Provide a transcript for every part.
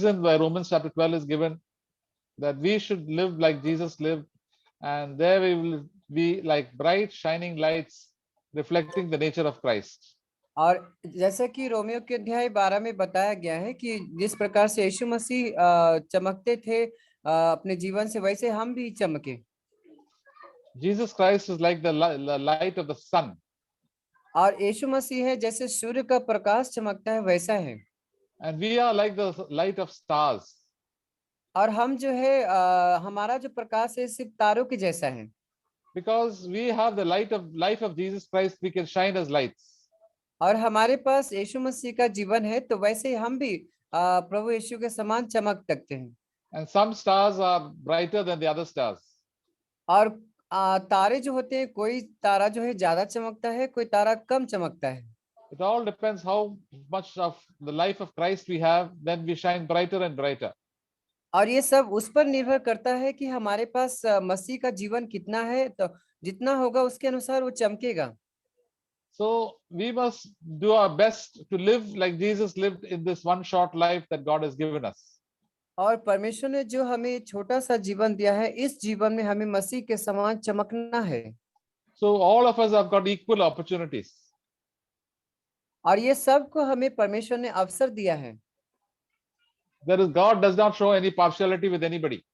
reason why Romans chapter 12 is given, that we should live like Jesus lived, and there we will be like bright shining lights reflecting the nature of Christ. और जैसा कि Romeo के अध्याय 12 में बताया गया है कि जिस प्रकार से यीशु मसीह चमकते थे अपने जीवन से, वैसे हम भी चमके। Jesus Christ is like the light of the sun. और यीशु मसीह है जैसे सूर्य का प्रकाश चमकता है वैसा है। And we are like the light of stars. और हम जो है हमारा जो प्रकाश है सिर्फ तारों के जैसा है। Because we have the life of Jesus Christ, we can shine as lights. और हमारे पास यीशु मसीह का जीवन है, तो वैसे ही हम भी प्रभु यीशु के समान चमक सकते हैं। And some stars are brighter than the other stars. और तारे जो होते हैं, कोई तारा जो है ज्यादा चमकता है, कोई तारा कम चमकता है। It all depends how much of the life of Christ we have, then we shine brighter and brighter. और ये सब उस पर निर्भर करता है कि हमारे पास मसीह का जीवन कितना है, तो जितना होगा उसके अनुसार वो चमकेगा। So we must do our best to live like Jesus lived in this one short life that God has given us. और परमेश्वर ने जो हमें छोटा सा जीवन दिया है, इस जीवन में हमें मसीह के समान चमकना है। So all of us have got equal opportunities. और ये सब को हमें परमेश्वर ने अवसर दिया है। God does not show any partiality with anybody.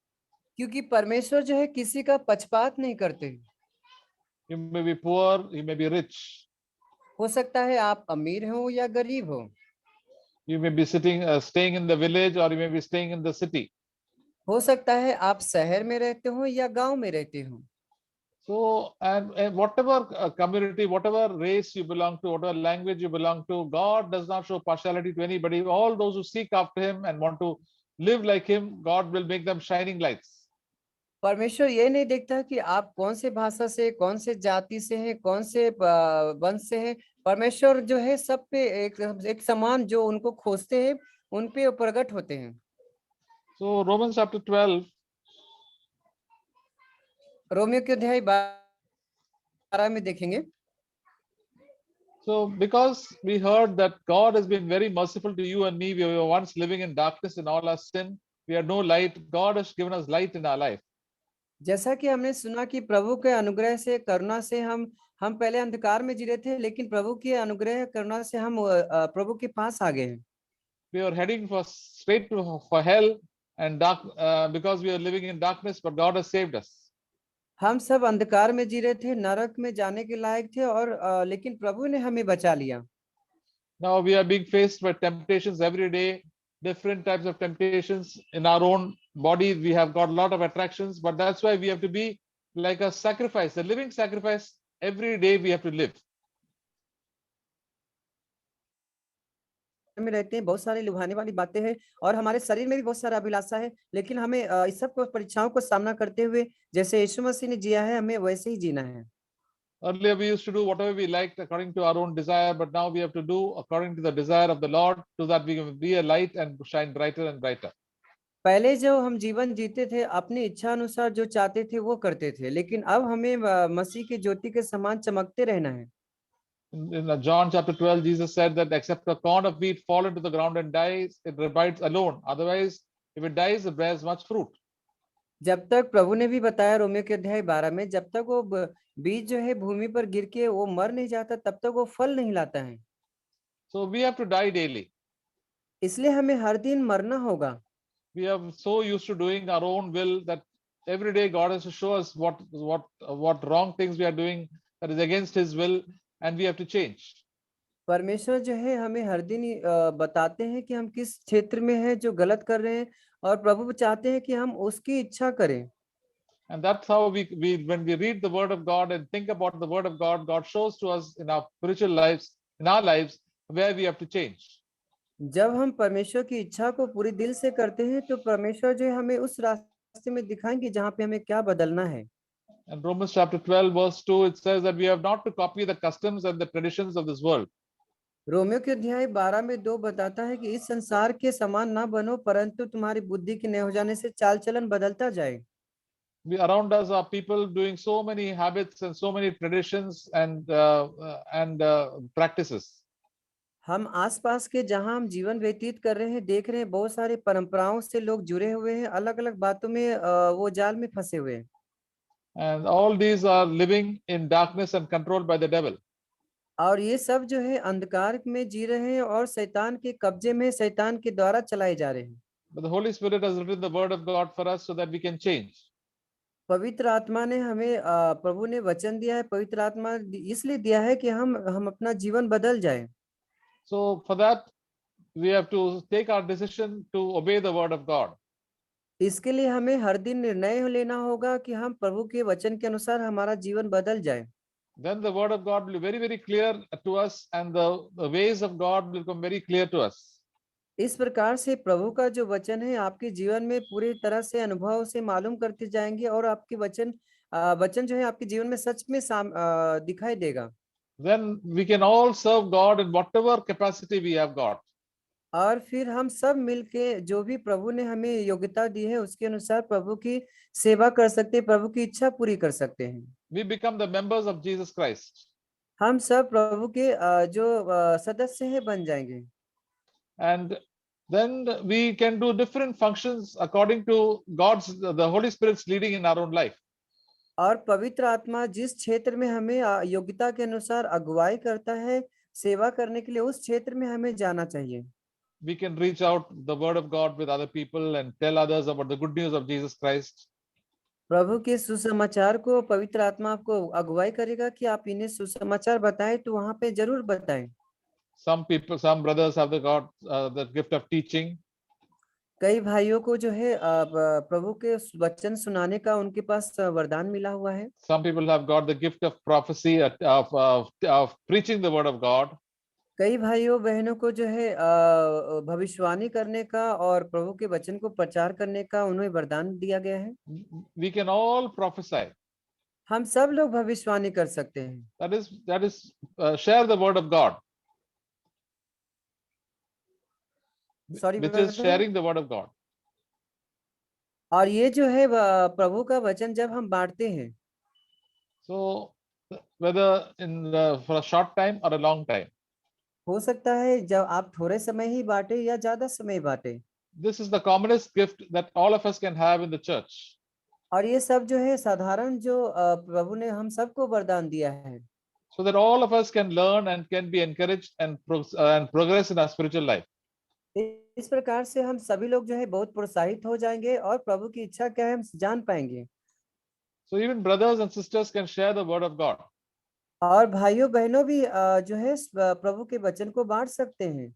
क्योंकि परमेश्वर जो है किसी का पक्षपात नहीं करते। You may be poor, you may be rich. हो सकता है आप अमीर हो या गरीब हो। You may be staying in the village, or you may be staying in the city. हो सकता है आप शहर में रहते हो या गांव में रहते हो। So, and whatever community, whatever race you belong to, whatever language you belong to, God does not show partiality to anybody. All those who seek after Him and want to live like Him, God will make them shining lights. परमेश्वर ये नहीं देखता कि आप कौन से भाषा से, कौन से जाति से हैं, कौन से वंश से हैं। परमेश्वर जो है सब पे एक समान, जो उनको खोजते हैं उन पे वो प्रकट होते हैं। So Romans chapter 12, रोमियो के अध्याय 12 में देखेंगे। so because we heard that God has been very merciful to you and me, we were once living in darkness in all our sin. We had no light. God has given us light in our life. जैसा कि हमने सुना कि प्रभु के अनुग्रह से, करुणा से हम पहले अंधकार में जी रहे थे, लेकिन प्रभु के अनुग्रह करुणा से हम प्रभु के पास आ गए हैं। We were heading straight for hell and dark because we were living in darkness, but God has saved us. हम सब अंधकार में जी रहे थे, नरक में जाने के लायक थे, और लेकिन प्रभु ने हमें बचा लिया। Now we are being faced by temptations every day, different types of temptations in our own body. We have got a lot of attractions, but that's why we have to be like a sacrifice, a living sacrifice. Every day we have to live. में रहते हैं, बहुत सारी लुभाने वाली बातें हैं, और हमारे शरीर में भी बहुत सारा अभिलाषा है, लेकिन हमें इस सब को परीक्षाओं को सामना करते हुए जैसे यीशु मसीह ने जिया है, हमें वैसे ही जीना है। Earlier we used to do whatever we liked according to our own desire, but now we have to do according to the desire of the Lord, so that we can be a light and shine brighter and brighter. पहले जो हम जीवन जीते थे, अपनी इच्छा अनुसार जो चाहते थे वो करते थे, लेकिन अब हमें मसीह की ज्योति के समान चमकते रहना है। In John chapter 12, Jesus said that except a corn of wheat fall into the ground and dies, it abides alone. Otherwise, if it dies, it bears much fruit. जब तक, प्रभु ने भी बताया रोमियो के अध्याय 12 में, जब तक वो बीज जो है भूमि पर गिर के वो मर नहीं जाता, तब तक वो फल नहीं लाता है। So we have to die daily. इसलिए हमें हर दिन मरना होगा। We are so used to doing our own will that every day God has to show us what wrong things we are doing that is against His will, and we have to change. परमेश्वर जो है हमें हर दिन बताते हैं कि हम किस क्षेत्र में हैं जो गलत कर रहे हैं, और प्रभु चाहते हैं कि हम उसकी इच्छा करें। And that's how when we read the Word of God and think about the Word of God, God shows to us in our spiritual lives, in our lives, where we have to change. जब हम परमेश्वर की इच्छा को पूरी दिल से करते हैं, तो परमेश्वर जो है हमें उस रास्ते में दिखाएंगे जहाँ पे हमें क्या बदलना है। In Romans chapter 12, verse 2, it says that we have not to copy the customs and the traditions of this world. Romeo के अध्याय 12 में 2 बताता है कि इस संसार के समान ना बनो, परंतु तुम्हारी बुद्धि के नए हो जाने से चाल चलन बदलता जाए। Around us are people doing so many habits and so many traditions and practices. हम आसपास के जहां हम जीवन व्यतीत कर रहे हैं देख रहे हैं बहुत सारे परंपराओं से लोग जुड़े हुए हैं, अलग अलग बातों में वो जाल में फंसे हुए हैं। And all these are living in darkness and controlled by the devil. और ये सब जो है अंधकार में जी रहे हैं और शैतान के कब्जे में, शैतान के द्वारा चलाए जा रहे हैं। But the Holy Spirit has written the word of God for us so that we can change. पवित्र आत्मा ने हमें प्रभु ने वचन दिया है, पवित्र आत्मा इसलिए दिया है कि हम अपना जीवन बदल जाए। So for that, we have to take our decision to obey the word of God. इसके लिए हमें हर दिन निर्णय लेना होगा कि हम प्रभु के वचन के अनुसार हमारा जीवन बदल जाए। Then the word of God will be very, very clear to us, and the ways of God will become very clear to us. इस प्रकार से प्रभु का जो वचन है आपके जीवन में पूरी तरह से अनुभव से मालूम करते जाएंगे और आपके वचन जो है आपके जीवन में सच में दिखाई देगा। Then we can all serve God in whatever capacity we have got. और फिर हम सब मिलके जो भी प्रभु ने हमें योग्यता दी है उसके अनुसार प्रभु की सेवा कर सकते हैं, प्रभु की इच्छा पूरी कर सकते हैं। We become the members of Jesus Christ. हम सब प्रभु के जो सदस्य हैं बन जाएंगे। And then we can do different functions according to the Holy Spirit's leading in our own life. और पवित्र आत्मा जिस क्षेत्र में हमें योग्यता के अनुसार अगुवाई करता है सेवा करने के लिए, उस क्षेत्र में हमें जाना चाहिए। We can reach out the word of God with other people and tell others about the good news of Jesus Christ. प्रभु के सुसमाचार को पवित्र आत्मा आपको अगुवाई करेगा कि आप इन्हें सुसमाचार बताएं, तो वहां पे जरूर बताएं। Some brothers have the gift of teaching. कई भाइयों को जो है प्रभु के वचन सुनाने का उनके पास वरदान मिला हुआ है। Some people have got the gift of prophecy, of preaching the word of God. कई भाइयों बहनों को जो है भविष्यवाणी करने का और प्रभु के वचन को प्रचार करने का उन्हें वरदान दिया गया है। We can all prophesy. हम सब लोग भविष्यवाणी कर सकते हैं। That is share the word of God, sorry which is sharing the word of God. और ये जो है प्रभु का वचन जब हम बांटते हैं, So whether for a short time or a long time, हो सकता है जब आप थोड़े समय ही बांटे या ज्यादा समय बांटे। this is the commonest gift that all of us can have in the church. और ये सब जो है साधारण जो प्रभु ने हम सबको वरदान दिया है, So that all of us can learn and can be encouraged and progress in our spiritual life. इस प्रकार से हम सभी लोग जो है बहुत प्रोत्साहित हो जाएंगे और प्रभु की इच्छा क्या है हम जान पाएंगे। So even brothers and sisters can share the word of God. और भाइयों बहनों भी जो है प्रभु के वचन को बांट सकते हैं।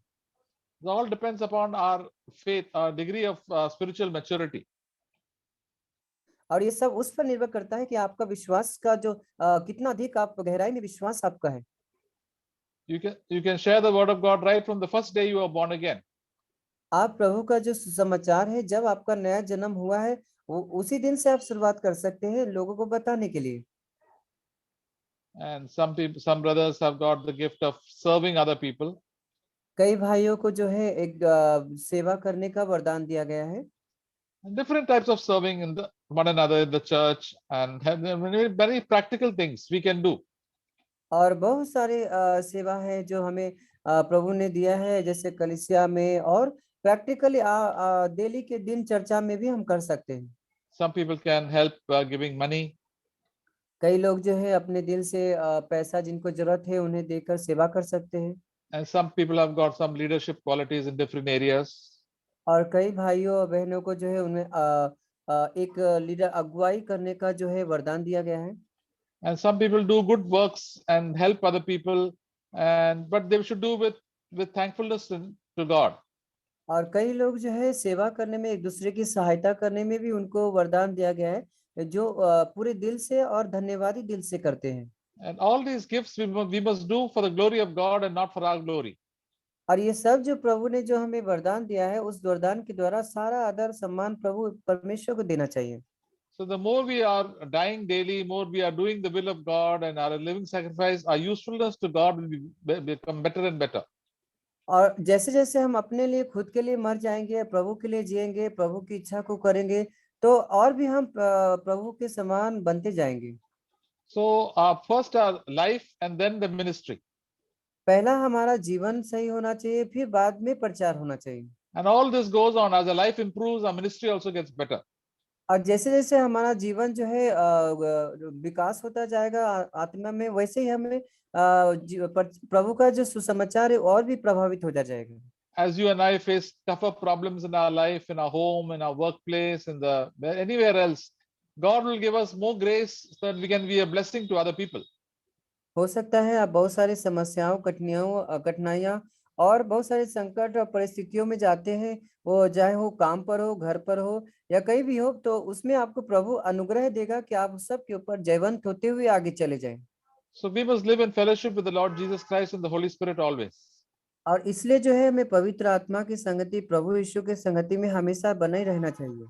It all depends upon our faith, our degree of spiritual maturity. और ये सब उस पर निर्भर करता है कि आपका विश्वास का जो कितना अधिक आप गहराई में विश्वास आपका है। You can share the word of God right from the first day you are born again. आप प्रभु का जो सुसमाचार है जब आपका नया जन्म हुआ है वो उसी दिन से आप शुरुआत कर सकते हैं लोगों को बताने के लिए। And some brothers have got the gift of serving other people. कई भाइयों को जो है एक सेवा करने का वरदान दिया गया है। Different types of serving in one another in the church, and have very practical things we can do. और बहुत सारे सेवा है जो हमें प्रभु ने दिया है, जैसे कलीसिया में और प्रैक्टिकली डेली के दिन चर्चा में भी हम कर सकते हैं। Some people can help giving money. कई लोग जो है अपने दिल से पैसा जिनको जरूरत है उन्हें देकर सेवा कर सकते हैं। And some people have got some leadership qualities in different areas. और कई भाइयों और बहनों को जो है उन्हें एक लीडर अगुवाई करने का जो है वरदान दिया गया है। And some people do good works and help other people, but they should do with thankfulness to God. और कई लोग जो है सेवा करने में एक दूसरे की सहायता करने में भी उनको वरदान दिया गया है जो पूरे दिल से और धन्यवादी दिल से करते हैं। And all these gifts we must do for the glory of God and not for our glory. और ये सब जो प्रभु ने जो हमें वरदान दिया है उस वरदान के द्वारा सारा आदर सम्मान प्रभु परमेश्वर को देना चाहिए। So the more we are dying daily, more we are doing the will of God and our living sacrifice, our usefulness to God will become better and better. और जैसे जैसे हम अपने लिए खुद के लिए मर जाएंगे, प्रभु के लिए जिएंगे, प्रभु की इच्छा को करेंगे, तो और भी हम प्रभु के समान बनते जाएंगे। So first our life and then the ministry. पहला हमारा जीवन सही होना चाहिए, फिर बाद में प्रचार होना चाहिए। And all this goes on as the life improves, our ministry also gets better. और जैसे जैसे हमारा जीवन जो है विकास होता जाएगा आत्मा में, वैसे ही हमें प्रभु का जो सुसमाचार है और भी प्रभावित होता जाएगा। As you and I face tougher problems in our life, in our home, in our workplace, in the anywhere else, God will give us more grace so that we can be a blessing to other people. हो सकता है आप बहुत सारी समस्याओं, कठिनाइयाँ और बहुत सारे संकट और परिस्थितियों में जाते हैं, वो चाहे हो काम पर हो, घर पर हो या कहीं भी हो, तो उसमें आपको प्रभु अनुग्रह देगा कि आप सबके ऊपर जयवंत होते हुए आगे चले जाएं। So we must live in fellowship with the Lord Jesus Christ and the Holy Spirit always. और इसलिए जो है हमें पवित्र आत्मा की संगति, प्रभु यीशु की संगति में हमेशा बने रहना चाहिए।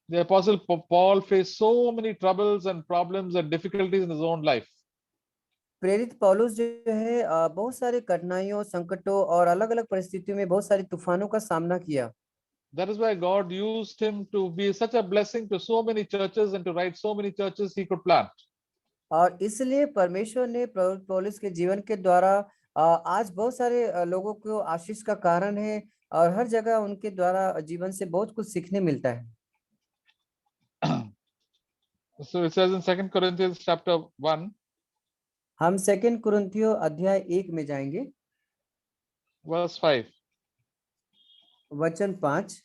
The Apostle Paul faced so many troubles and problems and difficulties in his own life. प्रेरित पौलुस जो है बहुत सारे कठिनाइयों, संकटों और अलग अलग परिस्थितियों में बहुत सारे तूफानों का सामना किया। That is why God used him to be such a blessing to so many churches and to write so many churches he could plant. और इसलिए परमेश्वर ने पौलुस के जीवन के द्वारा आज बहुत सारे लोगों को आशीष का कारण है, और हर जगह उनके द्वारा जीवन से बहुत कुछ सीखने मिलता है। So it says in 2 Corinthians chapter 1, हम 2 कुरिन्थियों अध्याय 1 में जाएंगे, verse 5. वचन 5।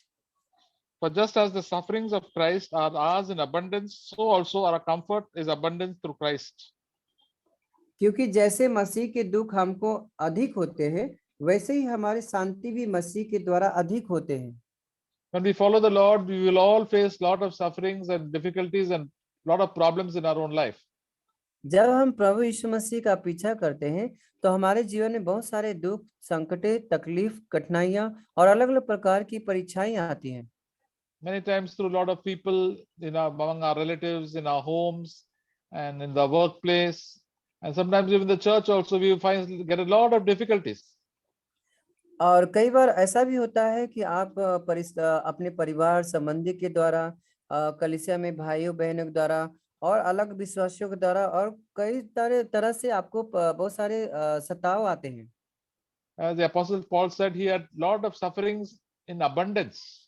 For just as the sufferings of Christ are ours in abundance, so also our comfort is abundant through Christ. क्योंकि जैसे मसीह के दुख हमको अधिक होते हैं, वैसे ही हमारी शांति भी मसीह के द्वारा अधिक होते हैं। When we follow the Lord, we will all face lot of sufferings and difficulties and lot of problems in our own life. जब हम प्रभु यीशु मसीह का पीछा करते हैं, तो हमारे जीवन में बहुत सारे दुख, संकटें, तकलीफ, कठिनाइयां और अलग अलग प्रकार की परीक्षाएं आती हैं। Many times through a lot of people among our relatives, in our homes and in the workplace, and sometimes even the church also, we get a lot of difficulties. और कई बार ऐसा भी होता है कि आप अपने परिवार संबंधी के द्वारा, कलीसिया में भाइयों बहनों के द्वारा और अलग विश्वासियों के द्वारा और कई तरह से आपको बहुत सारे सताव आते हैं। As the Apostle Paul said, he had lot of sufferings in abundance.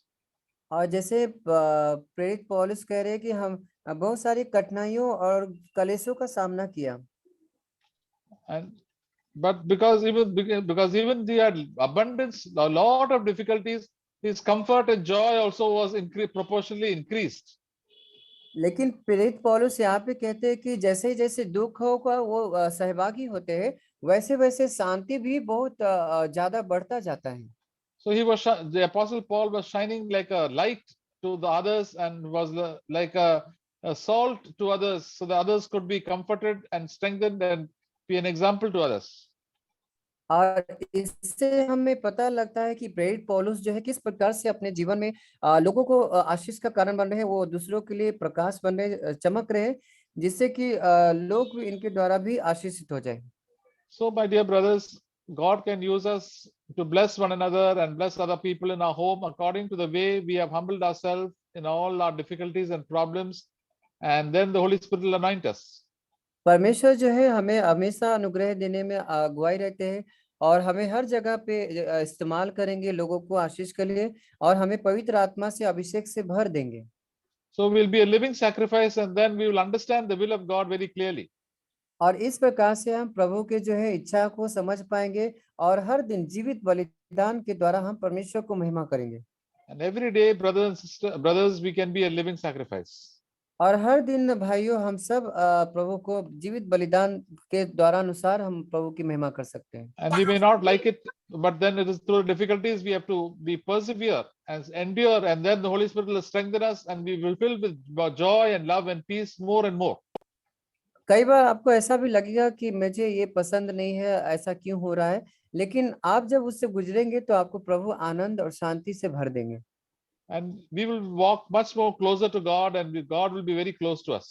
और जैसे प्रेरित पौलुस कह रहे हैं कि हम बहुत सारी कठिनाइयों और कलेशों का सामना किया। And but because even he had abundance, a lot of difficulties, his comfort and joy also was proportionally increased. लेकिन प्रेरित पौलुस यहाँ पे कहते हैं कि जैसे ही जैसे दुख होगा वो सहभागी होते हैं, वैसे वैसे शांति भी बहुत ज्यादा बढ़ता जाता है। So the Apostle Paul was shining like a light to the others and was like a salt to others, so the others could be comforted and strengthened and be an example to others. और इससे हमें पता लगता है कि प्रेरित पौलुस जो है किस प्रकार से अपने जीवन में लोगों को आशीष का कारण बन रहे हैं, वो दूसरों के लिए प्रकाश बन रहे, चमक रहे हैं, जिससे कि लोग भी इनके द्वारा भी आशीषित हो जाए। So my dear brothers, God can use us to bless one another and bless other people in our home according to the way we have humbled ourselves in all our difficulties and problems, and then the Holy Spirit will anoint us. परमेश्वर जो है हमें हमेशा अनुग्रह देने में अगुवाई रहते हैं, और हमें हर जगह पे इस्तेमाल करेंगे लोगों को आशीष के लिए, और हमें पवित्र आत्मा से अभिषेक से भर देंगे। So we'll be a living sacrifice, and then we will understand the will of God very clearly. और इस प्रकार से हम प्रभु के जो है इच्छा को समझ पाएंगे, और हर दिन जीवित बलिदान के द्वारा हम परमेश्वर को महिमा करेंगे। And every day, brothers, we can be a living sacrifice. और हर दिन भाइयों हम सब प्रभु को जीवित बलिदान के द्वारा अनुसार हम प्रभु की महिमा कर सकते हैं। And we may not like it, but then it is through difficulties we have to be persevere and endure, and then the Holy Spirit will strengthen us, and we will fill with joy and love and peace more and more. कई बार आपको ऐसा भी लगेगा कि मुझे ये पसंद नहीं है, ऐसा क्यों हो रहा है, लेकिन आप जब उससे गुजरेंगे तो आपको प्रभु आनंद और शांति से भर देंगे। And we will walk much more closer to God, and God will be very close to us.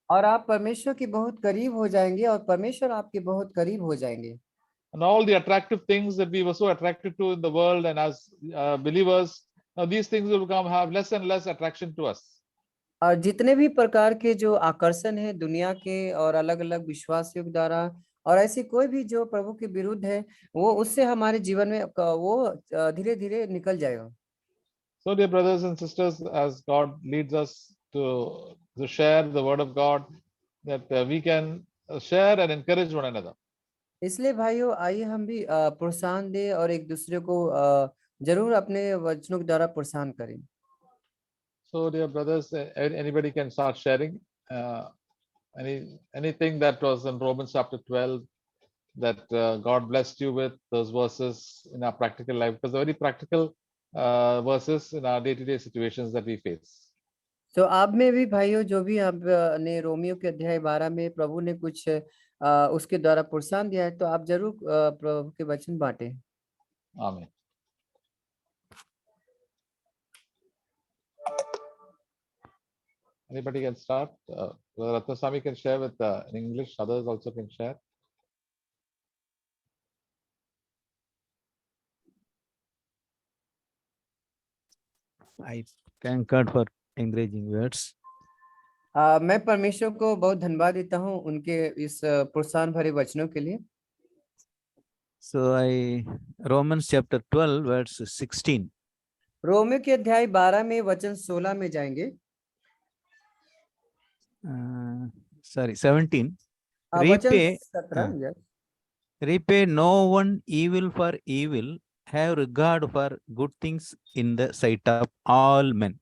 और आप परमेश्वर के बहुत करीब हो जाएंगे, और परमेश्वर आपके बहुत करीब हो जाएंगे। And all the attractive things that we were so attracted to in the world and as believers, now these things will have less and less attraction to us. और जितने भी प्रकार के जो आकर्षण है दुनिया के और अलग अलग विश्वासियों के द्वारा और ऐसी कोई भी जो प्रभु के विरुद्ध है, वो उससे हमारे जीवन में वो धीरे धीरे निकल जाएगा। So, dear brothers and sisters, as God leads us to share the word of God, that we can share and encourage one another. इसलिए भाइयों, आइए हम भी प्रोत्साहन दें और एक दूसरे को जरूर अपने वचनों के द्वारा प्रोत्साहन करें। So, dear brothers, anybody can start sharing anything that was in Romans chapter 12 that God blessed you with, those verses in our practical life, because they're very practical verses in our day-to-day situations that we face. तो आप में भी भाइयों, जो भी आपने Romeo के अध्याय 12 में प्रभु ने कुछ उसके द्वारा प्रोत्साहन दिया है, तो आप जरूर प्रभु के वचन बांटें। Amen. Anybody can start. Ratnaswamy can share with in English. Others also can share. I thank God for encouraging words. मैं परमेश्वर को बहुत धन्यवाद देता हूँ उनके इस प्रोत्साहन भरे वचनों के लिए। So Romans chapter 12 verse 16. Romeo के अध्याय 12 में वचन 16 में जाएंगे। Sorry, 17. वचन Repay, 17, yes. repay no one evil for evil. Have regard for good things in the sight of all men.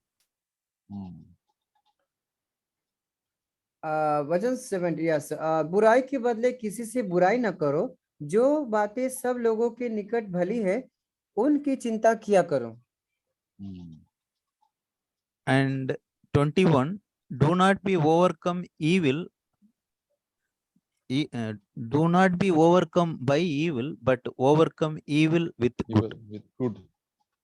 वचन 70, यस। बुराई के बदले किसी से बुराई न करो, जो बातें सब लोगों के निकट भली है उनकी चिंता किया करो। And 21, do not be overcome evil. Do not be overcome by evil, but overcome evil with good. With good.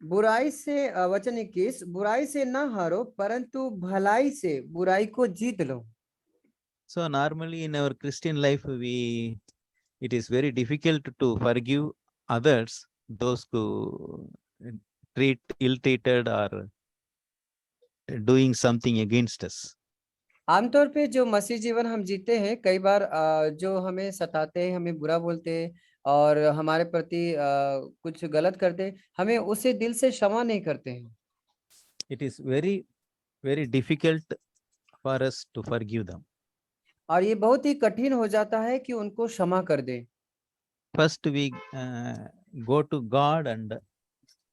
बुराई से वचन 21, बुराई से ना हारो, परंतु भलाई से बुराई को जीत लो। So normally in our Christian life, it is very difficult to forgive others, those who ill-treated or doing something against us. आमतौर पे जो मसीह जीवन हम जीते हैं, कई बार जो हमें सताते हैं, हमें बुरा बोलते हैं और हमारे प्रति कुछ गलत करते हैं, हमें उसे दिल से क्षमा नहीं करते हैं। It is very, very difficult for us to forgive them. और ये बहुत ही कठिन हो जाता है कि उनको क्षमा कर दें। First we go to God and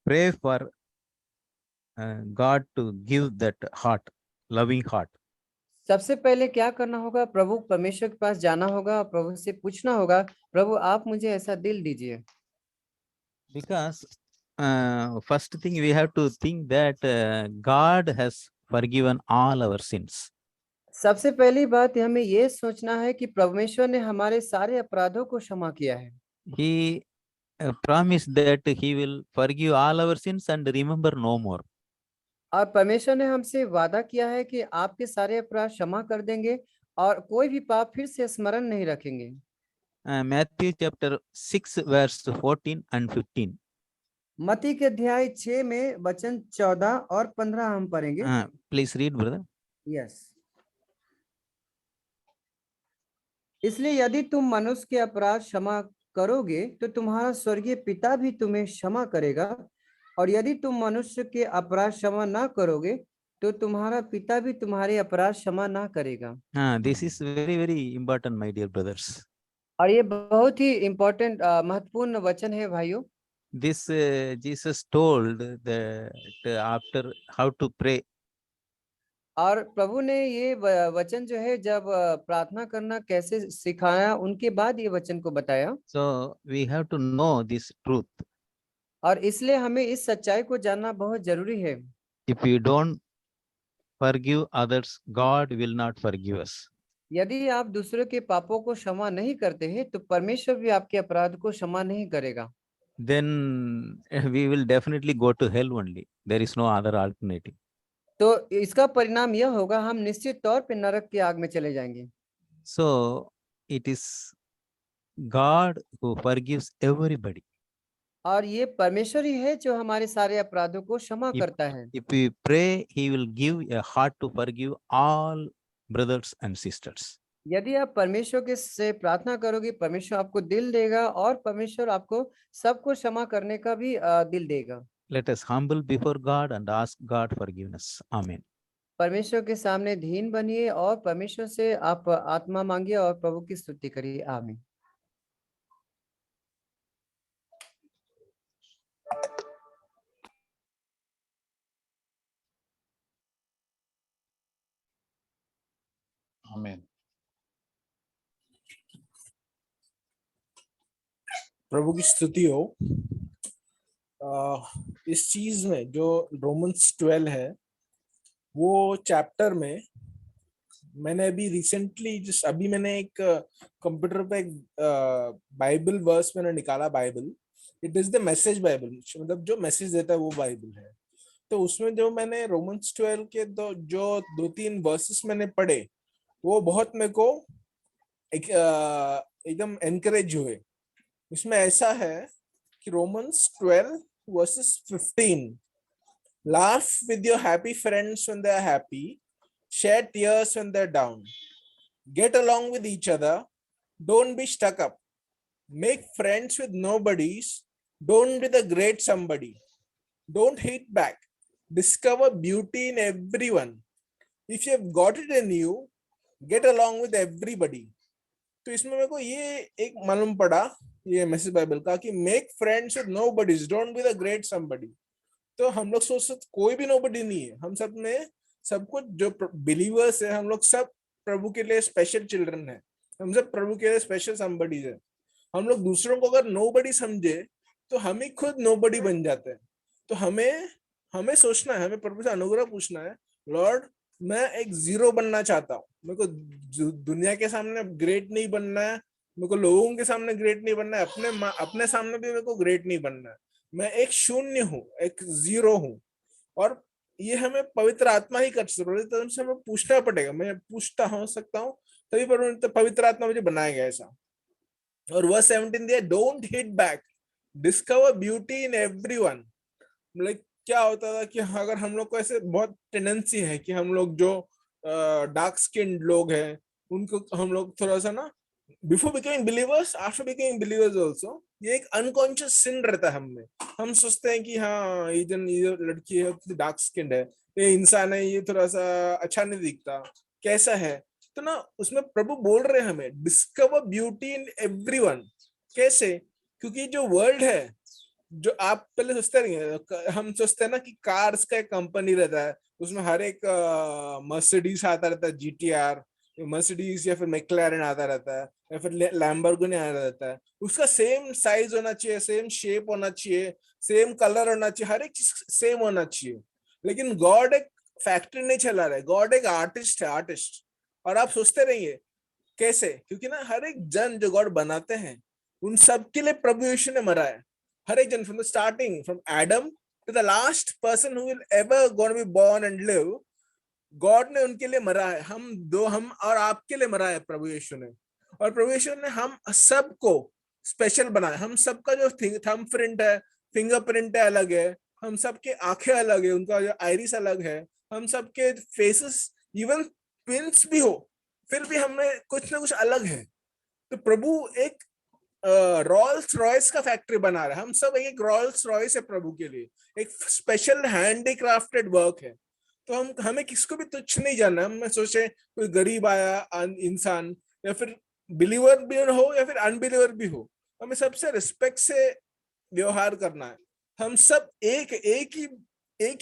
pray for God to give that heart, loving heart. सबसे पहले क्या करना होगा? प्रभु परमेश्वर के पास जाना होगा, प्रभु से पूछना होगा, प्रभु आप मुझे ऐसा दिल दीजिए। Because first thing we have to think that God has forgiven all our sins. सबसे पहली बात हमें ये सोचना है कि परमेश्वर ने हमारे सारे अपराधों को क्षमा किया है। He promised that he will forgive all our sins and remember no more. और परमेश्वर ने हमसे वादा किया है कि आपके सारे अपराध क्षमा कर देंगे और कोई भी पाप फिर से स्मरण नहीं रखेंगे। Matthew chapter 6 verse 14 and 15. मत्ती के अध्याय 6 में वचन 14 और 15 हम पढ़ेंगे। Please read, brother. यस। इसलिए यदि तुम मनुष्य के अपराध क्षमा करोगे तो तुम्हारा स्वर्गीय पिता भी तुम्हें क्षमा करेगा, और यदि तुम मनुष्य के अपराध क्षमा ना करोगे तो तुम्हारा पिता भी तुम्हारे अपराध क्षमा ना करेगा। This is very, very important, my dear brothers. और ये बहुत ही इम्पोर्टेंट महत्वपूर्ण वचन है भाइयों। This Jesus told that after how to pray. और प्रभु ने ये वचन जो है जब प्रार्थना करना कैसे सिखाया, उनके बाद ये वचन को बताया। So we have to know this truth. और इसलिए हमें इस सच्चाई को जानना बहुत जरूरी है। If you don't forgive others, God will not forgive us. यदि आप दूसरों के पापों को क्षमा नहीं करते हैं तो परमेश्वर भी आपके अपराध को क्षमा नहीं करेगा। Then we will definitely go to hell only. There is no other alternative. तो इसका परिणाम यह होगा, हम निश्चित तौर पे नरक की आग में चले जाएंगे। So it is God who forgives everybody. और ये परमेश्वर ही है जो हमारे सारे अपराधों को क्षमा करता है। If we pray, He will give a heart to forgive all brothers and sisters. यदि आप परमेश्वर के से प्रार्थना करोगे, परमेश्वर आपको दिल देगा और परमेश्वर आपको सबको क्षमा करने का भी दिल देगा। Let us humble before God and ask God forgiveness. Amen. परमेश्वर के सामने दीन बनिए और परमेश्वर से आप आत्मा मांगिए और प्रभु की स्तुति करिए। आमीन। Amen. प्रभु की स्तुति हो। इस चीज में जो रोमन्स 12 है, वो चैप्टर में मैंने अभी रिसेंटली जस्ट अभी मैंने एक कंप्यूटर पे एक बाइबल वर्स मैंने निकाला। Bible, it is the message Bible, मतलब जो मैसेज देता है वो बाइबल है। तो उसमें जो मैंने रोमन्स 12 के दो तीन वर्सेस मैंने पढ़े, वो बहुत मेरे को एकदम एनकरेज हुए। इसमें ऐसा है कि Romans 12 versus 15, laugh with your happy friends when they are happy, shed tears when they're down, get along with each other, don't be stuck up, make friends with nobodies, don't be the great somebody, don't hate back, discover beauty in everyone. If you have got it in you, get along with everybody. तो इसमें मेरे को ये एक मालूम पड़ा, ये message Bible का, कि make friends with nobody's, don't be the great somebody. तो हम लोग सोचते कोई भी नोबडी नहीं है, हम सब में सब कुछ जो बिलीवर्स है, हम लोग सब प्रभु के लिए स्पेशल चिल्ड्रन है, हम सब प्रभु के लिए स्पेशल समबडीज है। हम लोग दूसरों को अगर नोबडी समझे तो हम ही खुद नोबडी बन जाते हैं। तो हमें सोचना है, हमें प्रभु से अनुग्रह पूछना है, लॉर्ड मैं एक जीरो बनना चाहता हूँ, मेरे को दुनिया के सामने ग्रेट नहीं बनना है, मेरे को लोगों के सामने ग्रेट नहीं बनना है, अपने सामने भी मेरे को ग्रेट नहीं बनना है। मैं एक शून्य हूँ, एक जीरो हूँ। और ये हमें पवित्र आत्मा ही कर सकता है, तो हमसे हमें पूछना पड़ेगा। मैं पूछता हो सकता हूँ तभी पर पवित्र आत्मा मुझे बनाएगा ऐसा। और वर्स 17 दिया, don't hit back, discover beauty in everyone. मतलब क्या होता था कि अगर हम लोग को ऐसे बहुत टेंडेंसी है कि हम लोग जो डार्क स्किन्ड लोग हैं उनको हम लोग थोड़ा सा ना, before becoming believers, after becoming believers also, ये एक अनकॉन्शियस सिन रहता है हम में। हम सोचते हैं कि हाँ ये लड़की है डार्क स्किन्ड है, ये इंसान है, ये थोड़ा सा अच्छा नहीं दिखता, कैसा है। तो ना उसमें प्रभु बोल रहे हैं हमें डिस्कवर ब्यूटी इन एवरीवन। कैसे? क्योंकि जो वर्ल्ड है, जो आप पहले सोचते रहिए, हम सोचते हैं ना कि कार्स का एक कंपनी रहता है, उसमें हर एक मर्सिडीज आता रहता है, जीटीआर मर्सिडीज, या फिर मैक्लारेन आता रहता है, या फिर लैम्बोर्गिनी आता रहता है। उसका सेम साइज होना चाहिए, सेम शेप होना चाहिए, सेम कलर होना चाहिए, हर एक चीज सेम होना चाहिए। लेकिन गॉड एक फैक्ट्री नहीं चला रहा है, गॉड एक आर्टिस्ट है, आर्टिस्ट। और आप सोचते रहिए कैसे, क्योंकि ना हर एक जन जो गॉड बनाते हैं उन सबके लिए प्रभु यीशु ने मरा है। हर एक जन, from the starting, from Adam to the last person who will ever going to be born and live, God ने उनके लिए मरा है। हम और आपके लिए मरा है प्रभु यीशु ने। और प्रभु यीशु ने हम सबको स्पेशल बनाया। हम सबका जो थंब प्रिंट है, फिंगरप्रिंट है, अलग है। हम सबके आंखें अलग है, उनका जो आइरिस अलग है। हम सबके फेसेस इवन ट्विंस भी हो, फिर भी हमें कुछ ना कुछ अलग है। तो प्रभु एक रॉल्स रॉयस का फैक्ट्री बना रहा है। हम सब एक रॉल्स रॉयस है प्रभु के लिए, एक स्पेशल हैंडीक्राफ्टेड वर्क है। तो हमें किसको भी तुच्छ नहीं जानना। हम सोचे कोई गरीब आया इंसान, या फिर बिलीवर भी हो या फिर अनबिलीवर भी हो, हमें सबसे रिस्पेक्ट से व्यवहार करना है। हम सब एक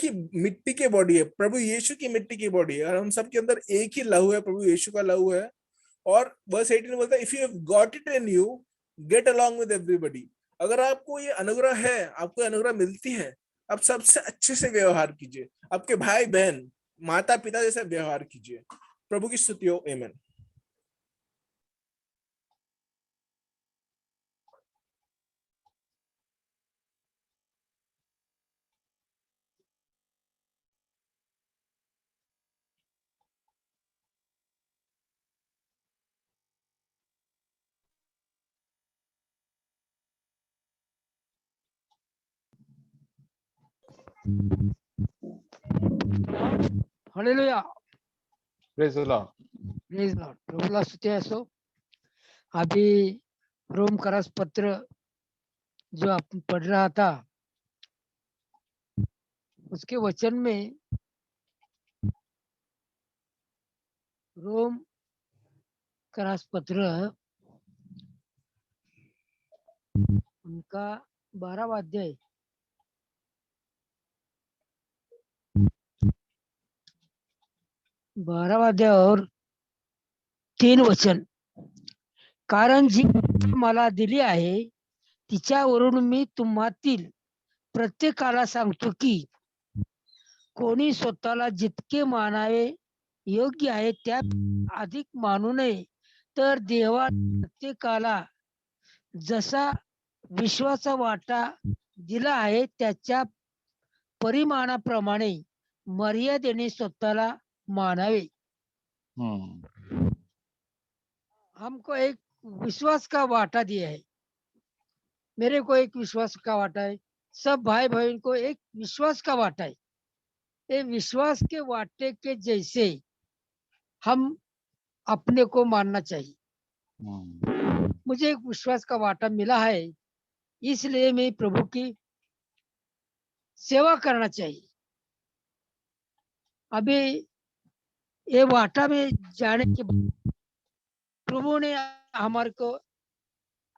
ही मिट्टी के बॉडी है, प्रभु यीशु की मिट्टी की बॉडी है, और हम सब के अंदर एक ही लहू है, प्रभु यीशु का लहू है। और वर्स 18 बोलता है, if you have got it in you, get along with everybody. अगर आपको ये अनुग्रह है, आपको अनुग्रह मिलती है, आप सबसे अच्छे से व्यवहार कीजिए, आपके भाई बहन माता पिता जैसे व्यवहार कीजिए। प्रभु की स्तुति हो। आमीन। Hallelujah. Praise the Lord. Praise Lord, प्रभुला स्तुती असो. अभी रोम करास पत्र जो आप पढ़ रहा था, उसके वचन में रोम करास पत्र उनका 12वां अध्याय 12वां अध्याय और 3 वचन. कारण जी मला दिली आहे तिच्यावरून मी तुम्हातील प्रत्येकाला सांगतो की कोणी स्वतःला जितके मानावे योग्य आहे त्या अधिक मानू नये, तर देवा प्रत्येकाला जसा विश्वाचा वाटा दिला आहे त्याच्या परिमाणाप्रमाणे मर्यादेने स्वतःला मानावे. हमको एक विश्वास का वाटा दिया है. मेरे को एक विश्वास का वाटा है, सब भाई बहन को एक विश्वास का वाटा है. ये विश्वास के वाटे के जैसे हम अपने को मानना चाहिए. मुझे एक विश्वास का वाटा मिला है, इसलिए मैं प्रभु की सेवा करना चाहिए. अभी ये वाटा में जाने के बाद प्रभु ने हमारे को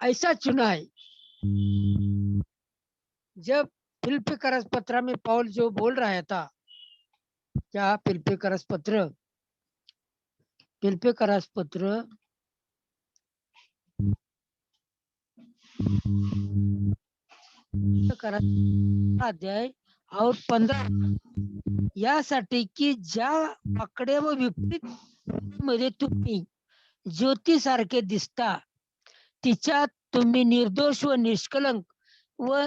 ऐसा चुना है. जब फिलिप्पी करस पत्र में पौल जो बोल रहा था, क्या फिलिप्पी करस पत्र अध्याय और 15 यासाठी की ज्या आकडे व विपरीत मध्ये तुम्ही ज्योतीसारखे दिसता तिच्यात तुम्ही निर्दोष व निष्कलंक व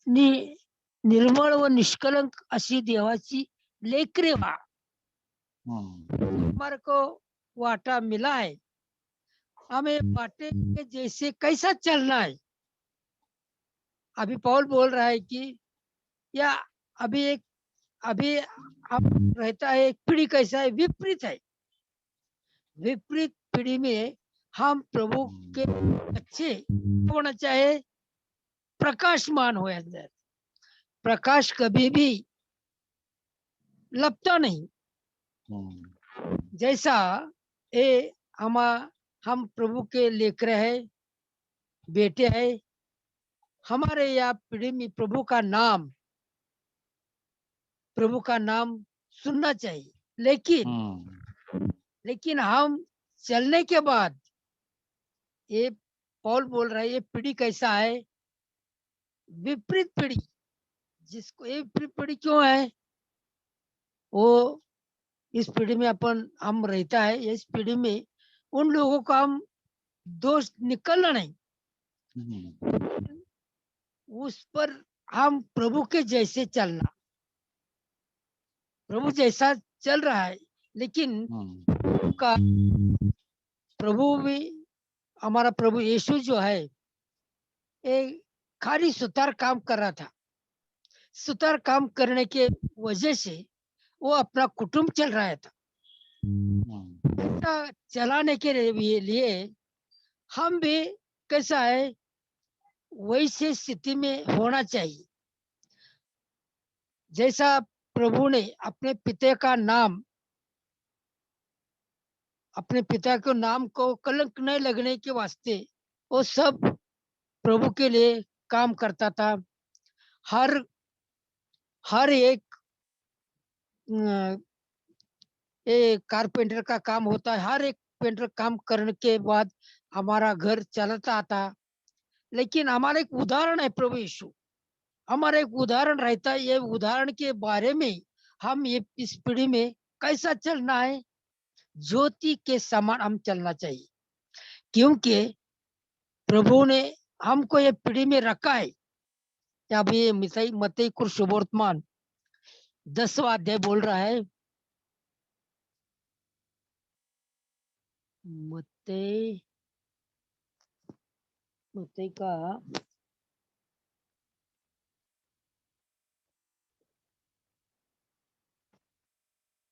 निर्मळ व निष्कलंक अशी देवाची लेकरे व्हा. हमारे को वाटा मिला है, हमें वाटे के जैसे कैसा चलना है. अभी पौल बोल रहा है कि या अभी आप रहता है एक पीढ़ी कैसा है, विपरीत है. विपरीत पीढ़ी में हम प्रभु के बच्चे होना चाहे प्रकाशमान हो. अंदर प्रकाश कभी भी लपता नहीं. जैसा ये हम प्रभु के लेकर है, बेटे है. हमारे यहाँ पीढ़ी में प्रभु का नाम सुनना चाहिए. लेकिन हम चलने के बाद ये पौल बोल रहा है ये पीढ़ी कैसा है, विपरीत पीढ़ी. जिसको ये विपरीत पीढ़ी क्यों है, वो इस पीढ़ी में हम रहता है. इस पीढ़ी में उन लोगों का हम दोष निकलना नहीं, उस पर हम प्रभु के जैसे चलना. प्रभु जैसा चल रहा है, लेकिन प्रभु भी हमारा प्रभु यीशु जो है एक खाली सुतार काम कर रहा था. सुतार काम करने के वजह से वो अपना कुटुंब चल रहा था. चलाने के लिए हम भी कैसा है वैसे स्थिति में होना चाहिए. जैसा प्रभु ने अपने पिता के नाम को कलंक नहीं लगने के वास्ते वो सब प्रभु के लिए काम करता था. हर एक कारपेंटर का काम होता है. हर एक पेंटर काम करने के बाद हमारा घर चलता था. लेकिन हमारा एक उदाहरण है प्रभु यीशु, हमारा एक उदाहरण रहता है. ये उदाहरण के बारे में हम ये इस पीढ़ी में कैसा चलना है, ज्योति के समान हम चलना चाहिए. क्योंकि प्रभु ने हमको ये पीढ़ी में रखा है. अभी मत्ती शुभवर्तमान 10वां अध्याय बोल रहा है. मत्ती का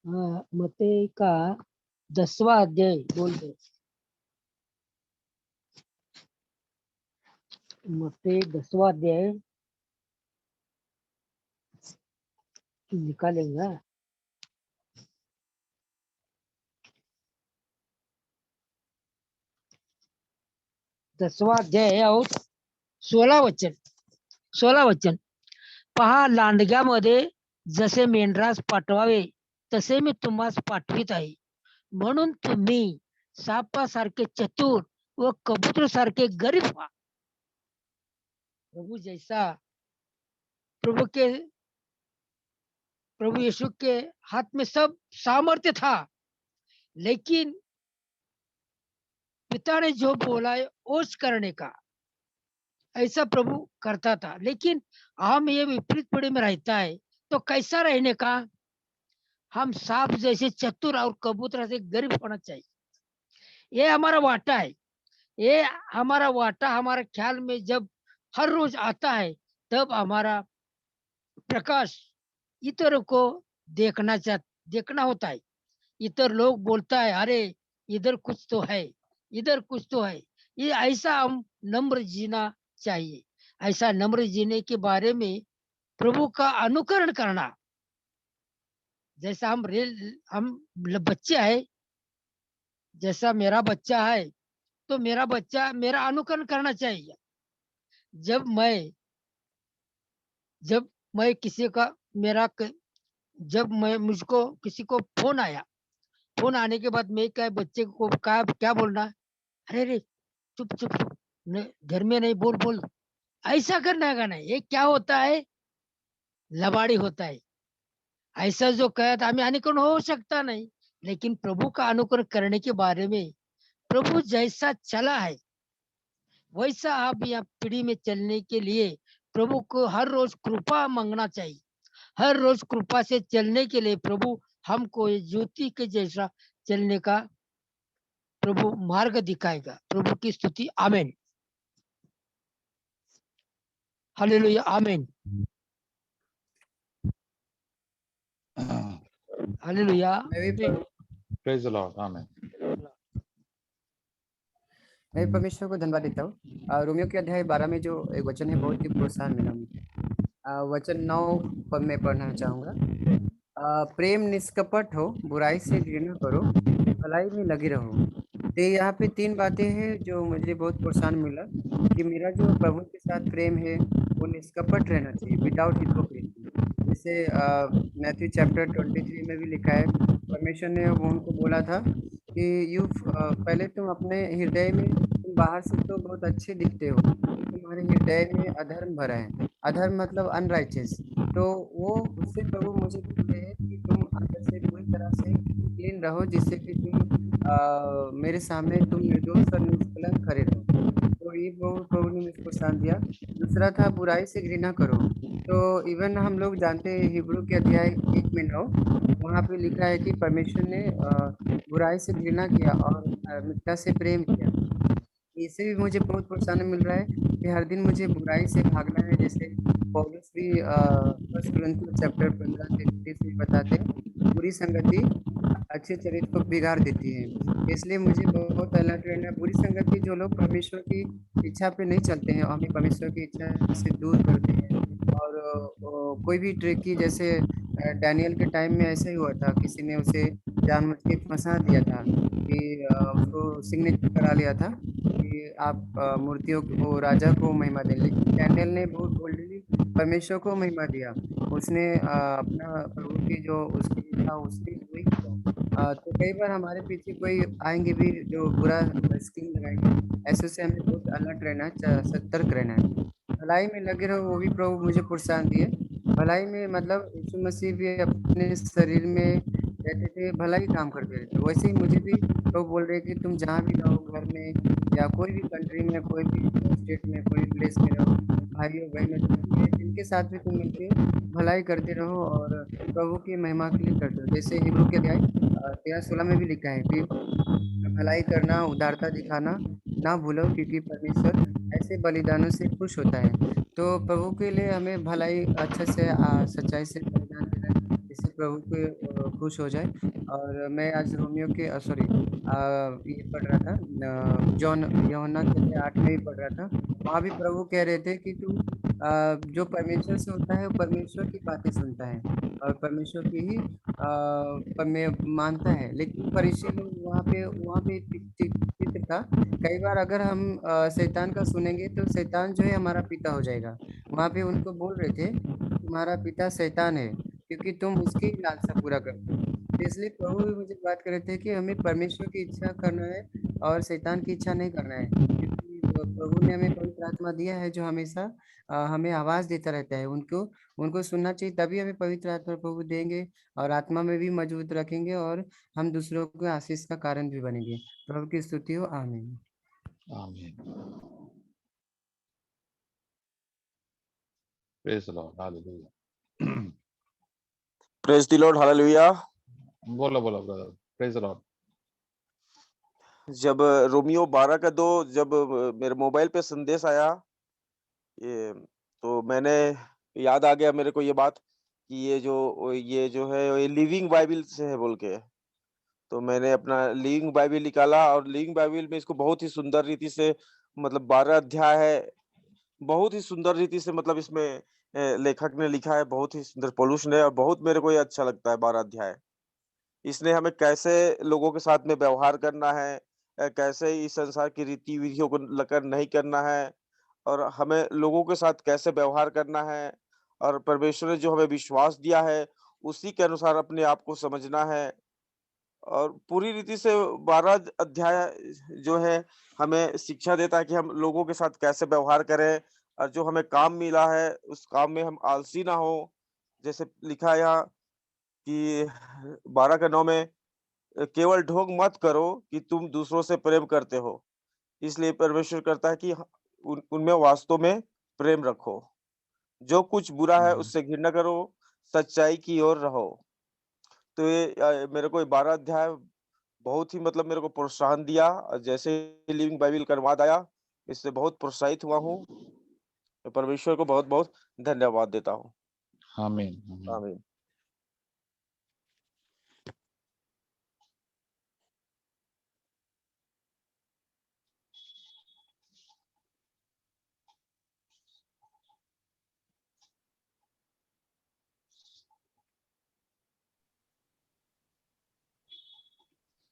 10वां 10वां अध्याय बोल दो। मत्ती 10वां अध्याय निकालेगा। दसवां अध्याय और 16 वचन। पहा, लांडग्यामध्ये जसे मेंढरास पाठवावे तसे मी तुम्हास पाठवित आहे, म्हणून तुम्ही सापासारखे चतुर व कबूतरासारखे गरीब व्हा। प्रभु यीशु के हाथ में सब सामर्थ्य था, लेकिन पिता ने जो बोला है ओस करने का, ऐसा प्रभु करता था। लेकिन हम ये विपरीत पीढ़ी में रहता है तो कैसा रहने का? हम सांप जैसे चतुर और कबूतर से गरीब होना चाहिए। ये हमारा वाटा है। ये हमारा वाटा हमारा ख्याल में जब हर रोज आता है, तब हमारा प्रकाश इतरों को देखना होता है। इतर लोग बोलता है, अरे इधर कुछ तो है, इधर कुछ तो है। ये ऐसा हम नम्र जीना चाहिए। ऐसा नम्र जीने के बारे में प्रभु का अनुकरण करना। जैसा हम बच्चे है, जैसा मेरा बच्चा है तो मेरा बच्चा मेरा अनुकरण करना चाहिए। जब मैं किसी का जब मैं मुझको किसी को फोन आया, फोन आने के बाद मैं क्या बच्चे को क्या बोलना, अरे रे चुप चुप घर में नहीं, बोल ऐसा करना का नहीं। ये क्या होता है? लबाड़ी होता है। ऐसा जो कहता था हमें अनुकरण हो सकता नहीं, लेकिन प्रभु का अनुकरण करने के बारे में प्रभु जैसा चला है वैसा आप यहाँ पीढ़ी में चलने के लिए प्रभु को हर रोज कृपा मांगना चाहिए। हर रोज कृपा से चलने के लिए प्रभु हमको ज्योति के जैसा चलने का प्रभु मार्ग दिखाएगा। प्रभु की स्तुति, आमीन, हालेलुया, आमीन, hallelujah. Praise the Lord. Amen. मैं परमेश्वर को धन्यवाद देता हूँ। रोमियो के अध्याय 12 में जो एक वचन है, बहुत ही प्रोत्साहन मिला मुझे। वचन 9 पर मैं पढ़ना चाहूँगा। प्रेम निष्कपट हो, बुराई से घृणा करो, भलाई में लगे रहो। तो यहाँ पे 3 बातें हैं जो मुझे बहुत प्रोत्साहन मिला कि मेरा जो प्रभु के साथ प्रेम है वो निष्कपट रहना चाहिए, विदाउट हिपोक्रेसी। जैसे मैथ्यू चैप्टर 23 में भी लिखा है, परमेश्वर ने उनको बोला था कि पहले तुम अपने हृदय में, तुम बाहर से तो बहुत अच्छे दिखते हो, तुम्हारे हृदय में अधर्म भरा है। अधर्म मतलब अनराइचियस। तो वो उससे प्रभु मुझे कहते हैं कि तुम अंदर से पूरी तरह से क्लीन रहो, जिससे कि तुम मेरे सामने तुम निर्दोष और निष्कलंक खड़े रहो। तो ये प्रभु ने मुझको साथ दिया। दूसरा था बुराई से घृणा करो। तो इवन हम लोग जानते हैं हिब्रू के अध्याय 1 में 9 वहाँ पे लिखा है कि परमेश्वर ने बुराई से घृणा किया और मित्रता से प्रेम किया। इससे भी मुझे बहुत प्रोत्साहन मिल रहा है कि हर दिन मुझे बुराई से भागना है। जैसे पौलुस भी 1 कुरिन्थियों चैप्टर 15-33 में बताते हैं, बुरी संगति अच्छे चरित्र को बिगाड़ देती है। इसलिए मुझे बहुत अलर्ट रहना है। बुरी संगति जो लोग परमेश्वर की इच्छा पे नहीं चलते हैं, हमें परमेश्वर की इच्छा से दूर करते हैं। और कोई भी ट्रिकी, जैसे डैनियल के टाइम में ऐसा ही हुआ था, किसी ने उसे जानबूझ के फंसा दिया था कि उसको सिग्नेचर करा लिया था कि आप मूर्तियों को, राजा को महिमा दें। लेकिन डैनियल ने बहुत बोल्डली परमेश्वर को महिमा दिया। उसने अपना प्रभु की जो उसकी इच्छा उसकी वही किया। तो कई बार हमारे पीछे कोई आएंगे भी जो बुरा स्कीम लगाएंगे, ऐसे से हमें बहुत अलर्ट रहना है, सतर्क रहना है। भलाई में लगे रहो, वो भी प्रभु मुझे प्रोत्साहन दिए। भलाई में मतलब यीशु मसीह भी अपने शरीर में रहते थे, भलाई काम करते रहते, वैसे ही मुझे भी लोग बोल रहे कि तुम जहाँ भी रहो, घर में या कोई भी कंट्री में, कोई भी स्टेट में, कोई प्लेस में रहो, भाइयों बहनों जिनके साथ भी तुम मिलते भलाई करते रहो और प्रभु की महिमा के लिए करते रहो। जैसे हिब्रू के अध्याय 13-16 में भी लिखा है कि भलाई करना, उदारता दिखाना ना भूलो, क्योंकि परमेश्वर ऐसे बलिदानों से खुश होता है। तो प्रभु के लिए हमें भलाई अच्छे से सच्चाई से बलिदान देना है, जिससे प्रभु पे खुश हो जाए। और मैं आज रोमियो के सॉरी ये पढ़ रहा था जॉन यूहन्ना के 8 में ही पढ़ रहा था। वहाँ भी प्रभु कह रहे थे कि तू जो परमेश्वर से होता है वो परमेश्वर की बातें सुनता है और परमेश्वर की ही में मानता है। लेकिन फरीसी लोग वहाँ पे चित्र था। कई बार अगर हम शैतान का सुनेंगे तो शैतान जो है हमारा पिता हो जाएगा। वहाँ पे उनको बोल रहे थे तुम्हारा पिता शैतान है क्योंकि तुम उसकी लालसा पूरा करते हो। तो इसलिए प्रभु भी मुझे बात कर रहे थे कि हमें परमेश्वर की इच्छा करना है और शैतान की इच्छा नहीं करना है, क्योंकि प्रभु ने हमें पवित्र आत्मा दिया है जो हमेशा हमें आवाज देता रहता है। उनको उनको सुनना चाहिए, तभी हमें पवित्र आत्मा प्रभु देंगे और आत्मा में भी मजबूत रखेंगे और हम दूसरों को आशीष का कारण भी बनेंगे। प्रभु की स्तुति हो। आमीन। Amen. Praise the Lord. Hallelujah. Praise the Lord, hallelujah. बोलो बोलो ब्रदर, प्रेज द लॉर्ड। जब रोमियो 12 का 2 जब मेरे मोबाइल पे संदेश आया ये, तो मैंने याद आ गया मेरे को ये बात कि ये जो है ये लिविंग बाइबल से है बोल के। तो मैंने अपना लिविंग बाइबल निकाला और लिविंग बाइबल में इसको बहुत ही सुंदर रीति से मतलब 12 अध्याय है, बहुत ही सुंदर रीति से मतलब इसमें लेखक ने लिखा है, बहुत ही सुंदर पौलुस ने, और बहुत मेरे को ये अच्छा लगता है 12 अध्याय। इसने हमें कैसे लोगों के साथ में व्यवहार करना है, कैसे इस संसार की रीति विधियों को लेकर नहीं करना है, और हमें लोगों के साथ कैसे व्यवहार करना है, और परमेश्वर ने जो हमें विश्वास दिया है उसी के अनुसार अपने आप को समझना है। और पूरी रीति से 12 अध्याय जो है हमें शिक्षा देता है कि हम लोगों के साथ कैसे व्यवहार करें, और जो हमें काम मिला है उस काम में हम आलसी ना हो। जैसे लिखा है यहाँ कि 12 का 9 में केवल ढोंग मत करो कि तुम दूसरों से प्रेम करते हो, इसलिए परमेश्वर करता है कि उनमें वास्तव में प्रेम रखो। जो कुछ बुरा है उससे घृणा करो, सच्चाई की ओर रहो। तो ये मेरे को 12 अध्याय बहुत ही मतलब मेरे को प्रोत्साहन दिया, और जैसे ही लिविंग बाइबल का अनुवाद आया इससे बहुत प्रोत्साहित हुआ हूँ। मैं परमेश्वर को बहुत बहुत धन्यवाद देता हूँ। आमीन। आमीन।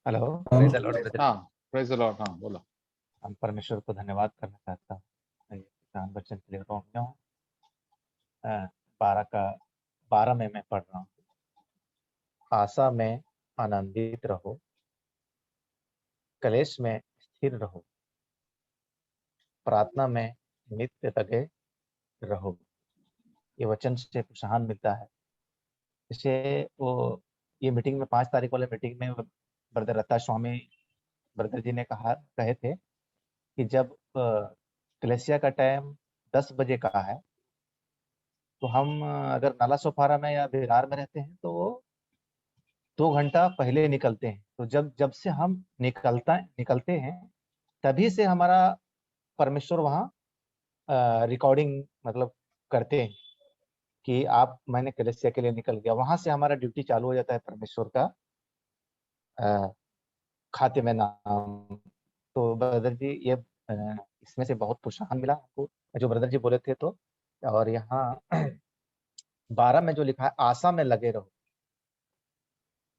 Hello, praise the Lord brother. हाँ, प्रेज द लॉर्ड। हाँ बोलो। हम परमेश्वर को धन्यवाद करना चाहता हूँ ये किसान बच्चन के लिए। रोमियो 12 में मैं पढ़ रहा हूँ। आशा में आनंदित रहो, कलेश में स्थिर रहो, प्रार्थना में नित्य लगे रहो। ये वचन से प्रोत्साहन मिलता है। जैसे वो ये मीटिंग में 5 तारीख वाले मीटिंग में ब्रदर रत्ता स्वामी ब्रदर जी ने कहे थे कि जब कलेसिया का टाइम 10 बजे का है तो हम अगर नाला सोपारा में या बिहार में रहते हैं तो वो 2 घंटा पहले निकलते हैं। तो जब से हम निकलते हैं तभी से हमारा परमेश्वर वहाँ रिकॉर्डिंग मतलब करते हैं कि मैंने कलेसिया के लिए निकल गया। वहां से हमारा ड्यूटी चालू हो जाता है परमेश्वर का खाते में नाम। तो ब्रदर जी ये इसमें से बहुत प्रोत्साहन मिला हमको जो ब्रदर जी बोले थे। तो और यहाँ 12 में जो लिखा है आशा में लगे रहो।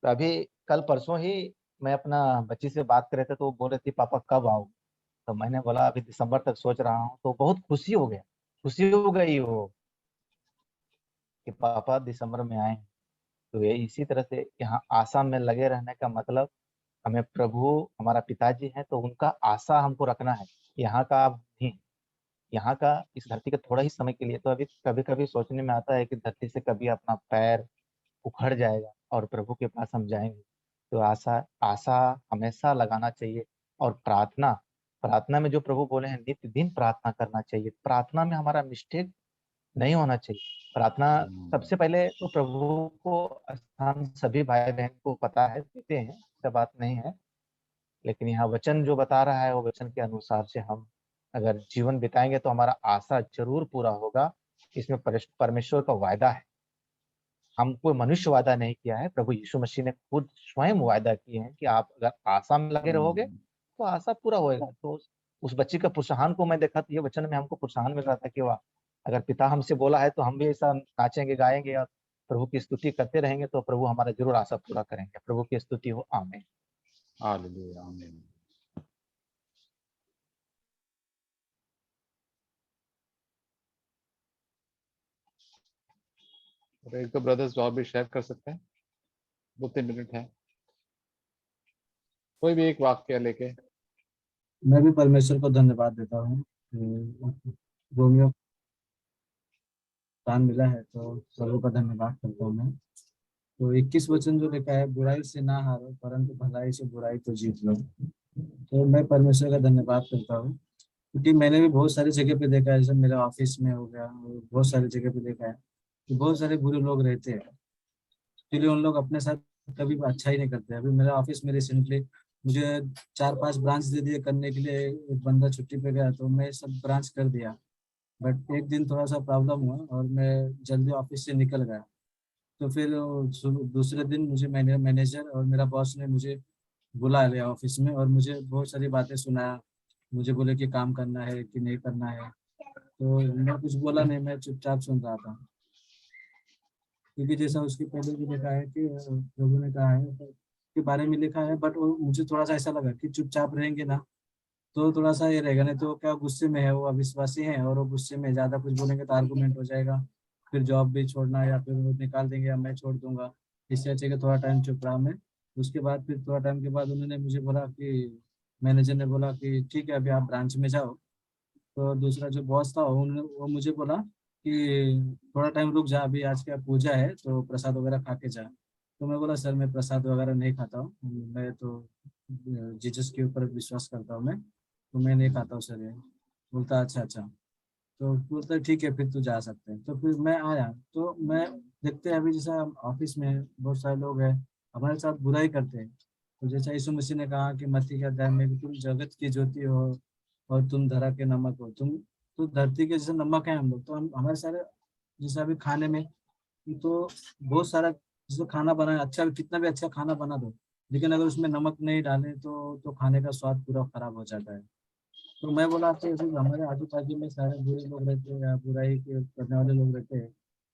तो अभी कल परसों ही मैं अपना बच्ची से बात कर रहे थे तो वो बोल रही थी पापा कब आऊँ। तो मैंने बोला अभी दिसंबर तक सोच रहा हूँ। तो बहुत खुशी हो गई वो कि पापा दिसंबर में आए। तो ये इसी तरह से यहाँ आशा में लगे रहने का मतलब हमें प्रभु हमारा पिताजी है तो उनका आशा हमको रखना है। यहाँ का अब नहीं, यहाँ का इस धरती का थोड़ा ही समय के लिए। तो अभी कभी कभी सोचने में आता है कि धरती से कभी अपना पैर उखड़ जाएगा और प्रभु के पास हम जाएंगे। तो आशा आशा हमेशा लगाना चाहिए। और प्रार्थना में जो प्रभु बोले हैं नित्य दिन प्रार्थना करना चाहिए। प्रार्थना में हमारा मिस्टेक नहीं होना चाहिए। प्रार्थना सबसे पहले तो प्रभु को स्थान सभी भाई बहन को पता है, देते हैं, ऐसा बात नहीं है। लेकिन यहाँ वचन जो बता रहा है वो वचन के अनुसार से हम अगर जीवन बिताएंगे तो हमारा आशा जरूर पूरा होगा। इसमें परमेश्वर का वायदा है। हमको मनुष्य वादा नहीं किया है, प्रभु यीशु मसीह ने खुद स्वयं वादा किए हैं कि आप अगर आशा में लगे रहोगे तो आशा पूरा होएगा। तो उस बच्ची का प्रोत्साहन को मैं देखा तो ये वचन में हमको प्रोत्साहन मिल रहा था कि वाह, अगर पिता हमसे बोला है तो हम भी ऐसा नाचेंगे गाएंगे और प्रभु की स्तुति करते रहेंगे तो प्रभु हमारा जरूर आशा पूरा करेंगे। प्रभु की स्तुति हो, आमीन। हालेलुया, आमीन। और एक तो ब्रदर्स और भी शेयर कर सकते हैं, 2-3 मिनट है, कोई भी एक वाक्य लेके। मैं भी परमेश्वर को धन्यवाद देता हूँ कि रोमियो दान मिला है, तो प्रभु का धन्यवाद करता हूँ मैं। तो 21 वचन जो लिखा है, बुराई से ना हारो परंतु भलाई से बुराई को जीत लो। तो मैं परमेश्वर का धन्यवाद करता हूँ, क्योंकि मैंने भी बहुत सारी जगह पे देखा है, जैसे मेरे ऑफिस में हो गया, और बहुत सारी जगह पे देखा है कि बहुत सारे बुरे लोग रहते हैं, इसलिए उन लोग अपने साथ कभी भी अच्छा ही नहीं करते। अभी मेरे ऑफिस में रिसेंटली मुझे 4-5 ब्रांच दे दिए करने के लिए, एक बंदा छुट्टी पे गया तो मैं सब ब्रांच कर दिया, बट एक दिन थोड़ा सा प्रॉब्लम हुआ और मैं जल्दी ऑफिस से निकल गया। तो फिर दूसरे दिन मुझे मैनेजर और मेरा बॉस ने मुझे बुला लिया ऑफिस में और मुझे बहुत सारी बातें सुनाया। मुझे बोले कि काम करना है कि नहीं करना है, तो मैं कुछ बोला नहीं, मैं चुपचाप सुन रहा था, क्योंकि जैसा उसके पहले भी लिखा है कि प्रभु ने कहा है के बारे में लिखा है, बट मुझे थोड़ा सा ऐसा लगा कि चुपचाप रहेंगे ना तो थोड़ा सा ये रहेगा, नहीं तो क्या गुस्से में है, वो अविश्वासी है और वो गुस्से में ज्यादा कुछ बोलेंगे तो आर्गुमेंट हो जाएगा, फिर जॉब भी छोड़ना या फिर वो निकाल देंगे या मैं छोड़ दूंगा। इससे अच्छे कि थोड़ा टाइम चुप रहा मैं। उसके बाद फिर थोड़ा टाइम के बाद उन्होंने मुझे बोला कि मैनेजर ने बोला कि ठीक है अभी आप ब्रांच में जाओ। तो दूसरा जो बॉस था वो मुझे बोला कि थोड़ा टाइम रुक जा, अभी आज क्या पूजा है तो प्रसाद वगैरह खा के जा। तो मैं बोला सर मैं प्रसाद वगैरह नहीं खाता हूँ, मैं तो जीसस के ऊपर विश्वास करता हूँ मैं, तो मैं नहीं खाता हूँ सर ये। बोलता अच्छा अच्छा, तो बोलता ठीक है फिर तू जा सकते हैं। तो फिर मैं आया तो मैं देखते हैं अभी जैसा ऑफिस में बहुत सारे लोग हैं हमारे साथ बुराई करते हैं। तो जैसा यीशु मसीह ने कहा कि मत्ती के अध्याय में कि तुम जगत की ज्योति हो और तुम धरा के नमक हो, तुम तो धरती के जैसे नमक है हम लोग। तो हम हमारे सारे जैसे अभी खाने में तो बहुत सारा जैसे खाना बना अच्छा, कितना भी अच्छा खाना बना दो, लेकिन अगर उसमें नमक नहीं डालें तो खाने का स्वाद पूरा खराब हो जाता है। तो मैं बोला आपसे जैसे हमारे आजू बाजू में सारे बुरे लोग रहते हैं या बुराई के करने वाले लोग रहते हैं,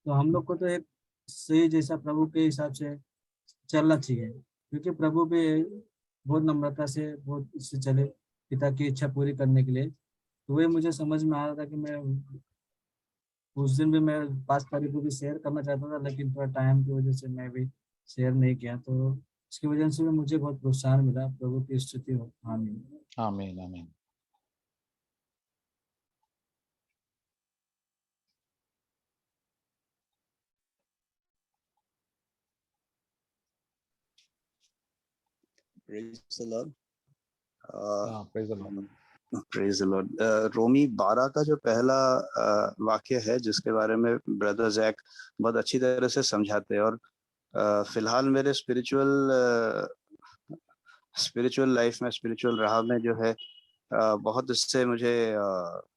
तो हम लोग को तो एक सही जैसा प्रभु के हिसाब से चलना चाहिए, क्योंकि प्रभु भी बहुत नम्रता से बहुत इससे चले पिता की इच्छा पूरी करने के लिए। तो वही मुझे समझ में आ रहा था कि मैं उस दिन भी मैं 5 तारीख को भी शेयर करना चाहता था, लेकिन थोड़ा टाइम की वजह से मैं भी शेयर नहीं किया। तो इसकी वजह से भी मुझे बहुत प्रोत्साहन मिला। प्रभु की स्तुति हो, आमीन। आमीन, आमीन। Praise the Lord. praise the Lord. Praise the Lord. रोमी 12 का जो पहला वाक्य है जिसके बारे में ब्रदर जैक बहुत अच्छी तरह से समझाते हैं, और फिलहाल मेरे स्पिरिचुअल लाइफ में, स्पिरिचुअल राह में जो है बहुत इससे मुझे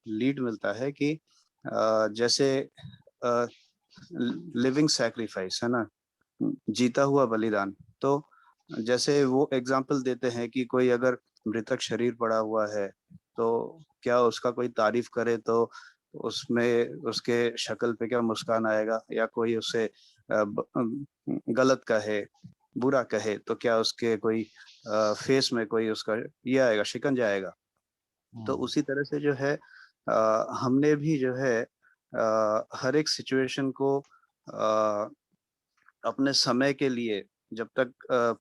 लीड मिलता है कि जैसे लिविंग सैक्रिफाइस है ना, जीता हुआ बलिदान। तो जैसे वो एग्जाम्पल देते हैं कि कोई अगर मृतक शरीर पड़ा हुआ है तो क्या उसका कोई तारीफ करे तो उसमें उसके शक्ल पे क्या मुस्कान आएगा, या कोई उसे गलत कहे, बुरा कहे तो क्या उसके कोई फेस में कोई उसका ये आएगा, शिकंजा आएगा। तो उसी तरह से जो है हमने भी जो है हर एक सिचुएशन को अपने समय के लिए, जब तक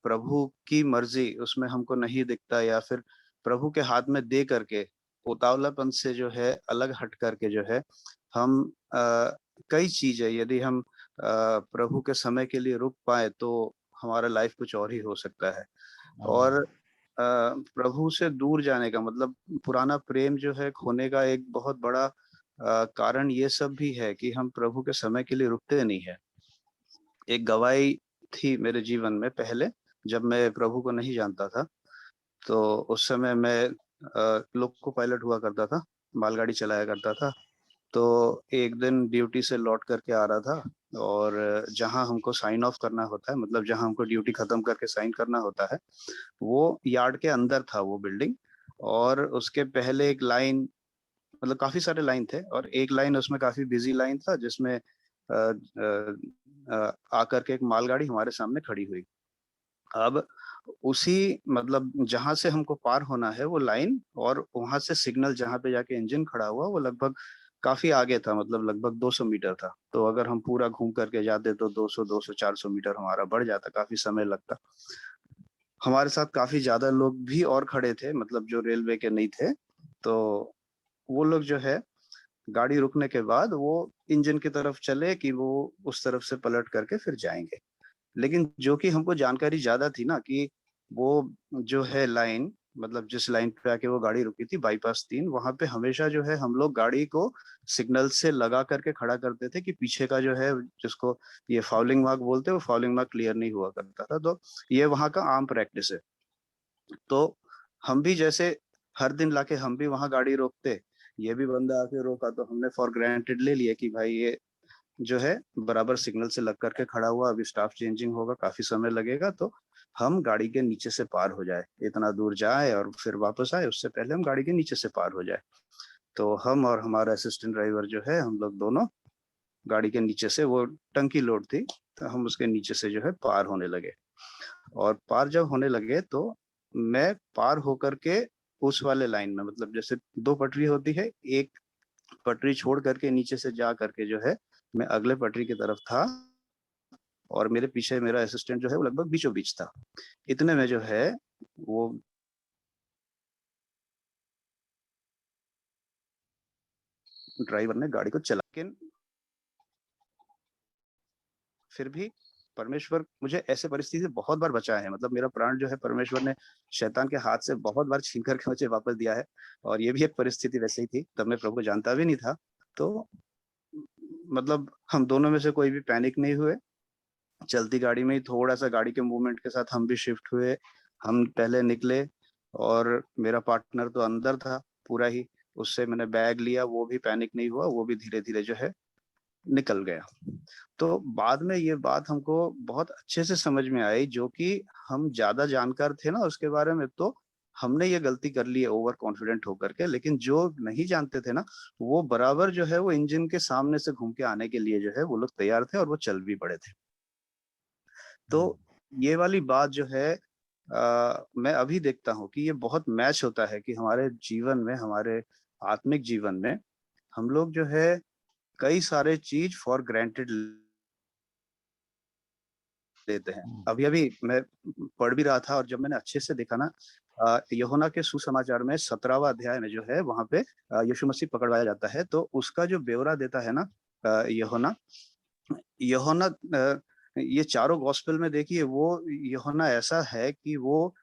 प्रभु की मर्जी उसमें हमको नहीं दिखता, या फिर प्रभु के हाथ में दे करके उतावलापन से जो है अलग हट करके जो है हम कई चीजें यदि हम प्रभु के समय के लिए रुक पाए तो हमारा लाइफ कुछ और ही हो सकता है। और प्रभु से दूर जाने का मतलब पुराना प्रेम जो है खोने का एक बहुत बड़ा कारण ये सब भी है कि हम प्रभु के समय के लिए रुकते नहीं है। एक गवाही थी मेरे जीवन में पहले, जब मैं प्रभु को नहीं जानता था, तो उस समय मैं लोको पायलट हुआ करता था, मालगाड़ी चलाया करता था। तो एक दिन ड्यूटी से लौट करके आ रहा था, और जहां हमको साइन ऑफ करना होता है, मतलब जहां हमको ड्यूटी खत्म करके साइन करना होता है, वो यार्ड के अंदर था वो बिल्डिंग। और उसके पहले एक लाइन, मतलब काफी सारे लाइन थे, और एक लाइन उसमें काफी बिजी लाइन था, जिसमें आकर के एक मालगाड़ी हमारे सामने खड़ी हुई। अब उसी, मतलब जहां से हमको पार होना है वो लाइन, और वहां से सिग्नल जहां पे जाके इंजन खड़ा हुआ, वो लगभग काफी आगे था, मतलब लगभग 200 मीटर था। तो अगर हम पूरा घूम करके जाते तो 200-400 मीटर हमारा बढ़ जाता, काफी समय लगता। हमारे साथ काफी ज्यादा लोग भी और खड़े थे, मतलब जो रेलवे के नहीं थे। तो वो लोग जो है गाड़ी रुकने के बाद वो इंजन की तरफ चले कि वो उस तरफ से पलट करके फिर जाएंगे। लेकिन जो कि हमको जानकारी ज्यादा थी ना, कि वो जो है लाइन, मतलब जिस लाइन पे आके वो गाड़ी रुकी थी, बाईपास 3, वहां पे हमेशा जो है हम लोग गाड़ी को सिग्नल से लगा करके खड़ा करते थे कि पीछे का जो है, जिसको ये फाउलिंग मार्क बोलते हैं, वो फाउलिंग मार्क क्लियर नहीं हुआ करता था। तो ये वहां का आम प्रैक्टिस है। तो हम भी जैसे हर दिन लाके हम भी वहां गाड़ी रोकते, ये भी बंदा आके रोका, तो हमने फॉर ग्रांटेड ले लिया कि भाई ये जो है बराबर सिग्नल से लग करके खड़ा हुआ, अभी स्टाफ चेंजिंग होगा, काफी समय लगेगा, तो हम गाड़ी के नीचे से पार हो जाए, इतना दूर जाए और फिर वापस आए, उससे पहले हम गाड़ी के नीचे से पार हो जाए। तो हम और हमारा असिस्टेंट ड्राइवर जो है, हम लोग दोनों गाड़ी के नीचे से, वो टंकी लोड थी, तो हम उसके नीचे से जो है पार होने लगे। और पार जब होने लगे तो मैं पार होकर के उस वाले लाइन में, मतलब जैसे 2 पटरी होती है, एक पटरी छोड़ करके नीचे से जा करके जो है मैं अगले पटरी की तरफ था, और मेरे पीछे मेरा असिस्टेंट जो है वो लगभग बीचों बीच था। इतने में जो है वो ड्राइवर ने गाड़ी को चला, लेकिन फिर भी परमेश्वर मुझे ऐसे परिस्थिति से बहुत बार बचाया है। मतलब मेरा प्राण जो है परमेश्वर ने शैतान के हाथ से बहुत बार छीन करके मुझे वापस दिया है। और ये भी एक परिस्थिति वैसे ही थी, तब मैं प्रभु को जानता भी नहीं था। तो मतलब हम दोनों में से कोई भी पैनिक नहीं हुए, चलती गाड़ी में ही थोड़ा सा गाड़ी के मूवमेंट के साथ हम भी शिफ्ट हुए। हम पहले निकले, और मेरा पार्टनर तो अंदर था पूरा ही, उससे मैंने बैग लिया, वो भी पैनिक नहीं हुआ, वो भी धीरे धीरे जो है निकल गया। तो बाद में ये बात हमको बहुत अच्छे से समझ में आई, जो कि हम ज्यादा जानकार थे ना उसके बारे में, तो हमने ये गलती कर ली है ओवर कॉन्फिडेंट होकर के। लेकिन जो नहीं जानते थे ना, वो बराबर जो है वो इंजन के सामने से घूम के आने के लिए जो है वो लोग तैयार थे, और वो चल भी पड़े थे। तो ये वाली बात जो है मैं अभी देखता हूँ कि ये बहुत मैच होता है कि हमारे जीवन में, हमारे आत्मिक जीवन में हम लोग जो है कई सारे चीज फॉर ग्रांटेड लेते हैं। अभी अभी मैं पढ़ भी रहा था, और जब मैंने अच्छे से देखा ना, यूहन्ना के सुसमाचार में 17वां अध्याय में जो है वहां पे यीशु मसीह पकड़वाया जाता है। तो उसका जो ब्यौरा देता है ना यूहन्ना, यूहन्ना ये चारों गॉस्पेल में देखिए, वो यूहन्ना ऐसा है कि वो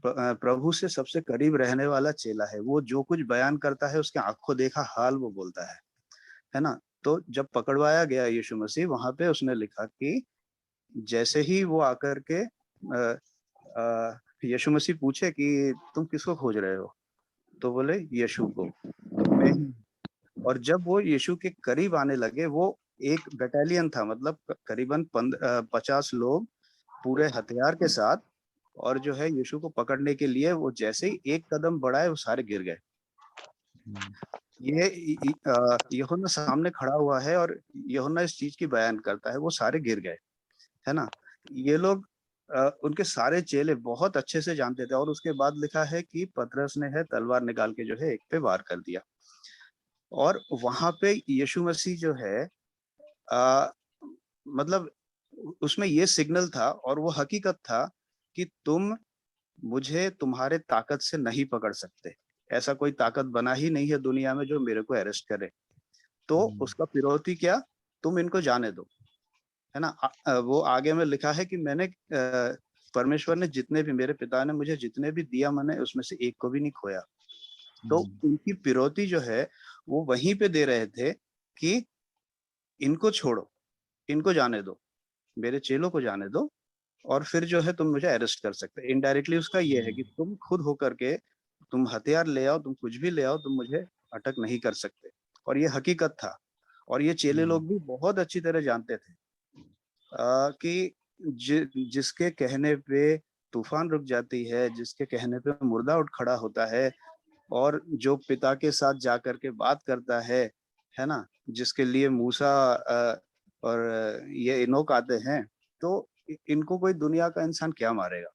प्रभु से सबसे करीब रहने वाला चेला है। वो जो कुछ बयान करता है उसके आंखों देखा हाल वो बोलता है ना। तो जब पकड़वाया गया यीशु मसीह, वहां पे उसने लिखा कि जैसे ही वो आकर के यीशु मसीह पूछे कि तुम किसको खोज रहे हो, तो बोले यीशु को, तो मैं ही। और जब वो यीशु के करीब आने लगे, वो एक बटालियन था, मतलब करीबन 50 लोग पूरे हथियार के साथ, और जो है यीशु को पकड़ने के लिए वो जैसे ही एक कदम बढ़ाए वो सारे गिर गए। ये यूहन्ना सामने खड़ा हुआ है, और यूहन्ना इस चीज की बयान करता है, वो सारे गिर गए, है ना। ये लोग उनके सारे चेले बहुत अच्छे से जानते थे। और उसके बाद लिखा है कि पतरस ने है तलवार निकाल के जो है एक पे वार कर दिया। और वहां पे यीशु मसीह जो है मतलब उसमें ये सिग्नल था, और वो हकीकत था कि तुम मुझे तुम्हारे ताकत से नहीं पकड़ सकते। ऐसा कोई ताकत बना ही नहीं है दुनिया में जो मेरे को अरेस्ट करे। तो उसका फिरौती क्या, तुम इनको जाने दो, है ना। वो आगे में लिखा है कि मैंने परमेश्वर ने जितने भी, मेरे पिता ने मुझे जितने भी दिया, मैंने उसमें से एक को भी नहीं खोया। तो उनकी फिरौती जो है वो वहीं पे दे रहे थे कि इनको छोड़ो, इनको जाने दो, मेरे चेलों को जाने दो, और फिर जो है तुम मुझे अरेस्ट कर सकते। इनडायरेक्टली उसका ये है कि तुम खुद होकर के तुम हथियार ले आओ, तुम कुछ भी ले आओ, तुम मुझे अटक नहीं कर सकते। और ये हकीकत था। और ये चेले लोग भी बहुत अच्छी तरह जानते थे कि जिसके कहने पे तूफान रुक जाती है, जिसके कहने पे मुर्दा उठ खड़ा होता है, और जो पिता के साथ जा करके बात करता है ना, जिसके लिए मूसा और ये इनोक आते हैं, तो इनको कोई दुनिया का इंसान क्या मारेगा।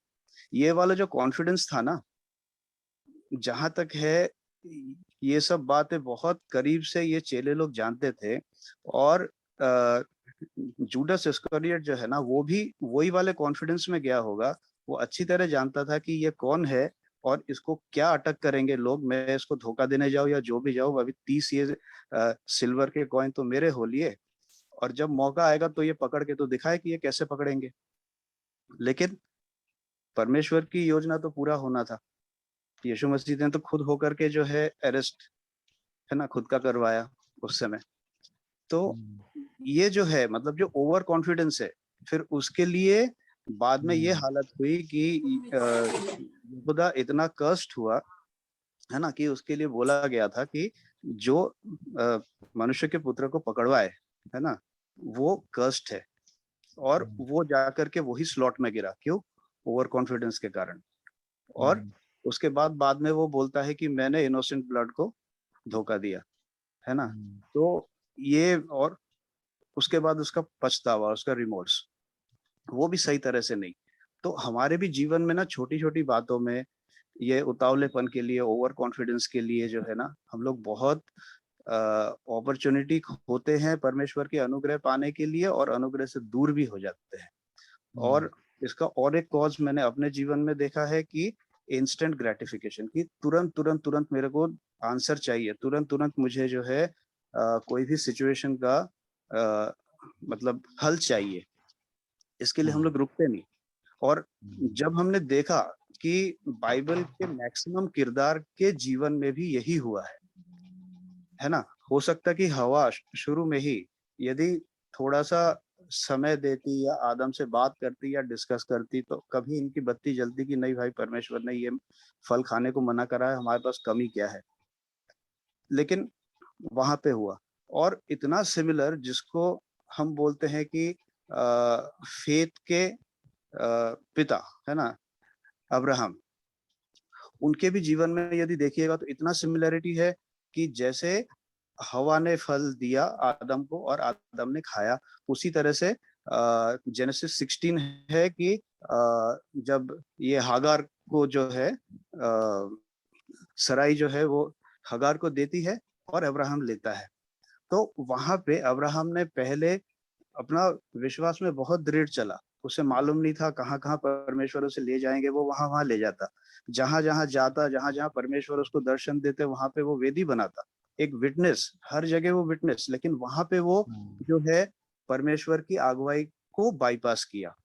ये वाला जो कॉन्फिडेंस था ना, जहां तक है ये सब बातें बहुत करीब से ये चेले लोग जानते थे। और जूडस इस्करियोट जो है ना, वो भी वही वाले कॉन्फिडेंस में गया होगा। वो अच्छी तरह जानता था कि ये कौन है और इसको क्या अटक करेंगे लोग, मैं इसको धोखा देने जाऊं या जो भी जाऊं, अभी 30 ये सिल्वर के कॉइन तो मेरे हो लिए, और जब मौका आएगा तो ये पकड़ के तो दिखाए कि ये कैसे पकड़ेंगे। लेकिन परमेश्वर की योजना तो पूरा होना था। यीशु मसीह ने तो खुद होकर के जो है अरेस्ट है ना खुद का करवाया उस समय। तो ये जो है मतलब जो ओवर कॉन्फिडेंस है, फिर उसके लिए बाद में ये हालत हुई कि यहूदा इतना कर्स्ड हुआ है ना, कि उसके लिए बोला गया था कि जो मनुष्य के पुत्र को पकड़वाए है ना, वो कर्स्ड है। और वो जाकर के वही स्लॉट में गिरा, क्यों? ओवर कॉन्फिडेंस के कारण। और उसके बाद में वो बोलता है कि मैंने इनोसेंट ब्लड को धोखा दिया है ना। तो ये, और उसके बाद उसका पछतावा, उसका रिमोर्स, वो भी सही तरह से नहीं। तो हमारे भी जीवन में ना छोटी छोटी बातों में ये उतावलेपन के लिए, ओवर कॉन्फिडेंस के लिए जो है ना, हम लोग बहुत अपॉर्चुनिटी होते हैं परमेश्वर के अनुग्रह पाने के लिए, और अनुग्रह से दूर भी हो जाते हैं। और इसका और एक कॉज मैंने अपने जीवन में देखा है कि इंस्टेंट ग्रेटिफिकेशन, की तुरंत तुरंत तुरंत मेरे को आंसर चाहिए, तुरंत तुरंत मुझे जो है कोई भी सिचुएशन का मतलब हल चाहिए। इसके लिए हम लोग रुकते नहीं। और जब हमने देखा कि बाइबल के मैक्सिमम किरदार के जीवन में भी यही हुआ है ना। हो सकता कि हवा शुरू में ही यदि थोड़ा सा समय देती या आदम से बात करती या डिस्कस करती, तो कभी इनकी बत्ती जलती कि नहीं भाई, परमेश्वर ने ये फल खाने को मना करा है, हमारे पास कमी क्या है। लेकिन वहां पे हुआ। और इतना सिमिलर, जिसको हम बोलते हैं कि फेथ के पिता है ना, अब्राहम, उनके भी जीवन में यदि देखिएगा तो इतना सिमिलरिटी है कि जैसे हवा ने फल दिया आदम को और आदम ने खाया, उसी तरह से जेनेसिस 16 है कि जब ये हागार को जो है सराई जो है वो हगार को देती है और अब्राहम लेता है। तो वहां पे अब्राहम ने पहले अपना विश्वास में बहुत दृढ़ चला। उसे मालूम नहीं था कहाँ कहाँ परमेश्वर उसे ले जाएंगे, वो वहां वहां ले जाता। जहां जहां जाता, जहां जहां परमेश्वर उसको दर्शन देते, वहां पे वो वेदी बनाता, एक विटनेस, हर जगह वो विटनेस। लेकिन वहां पे वो जो है परमेश्वर की अगुवाई को बाईपास किया।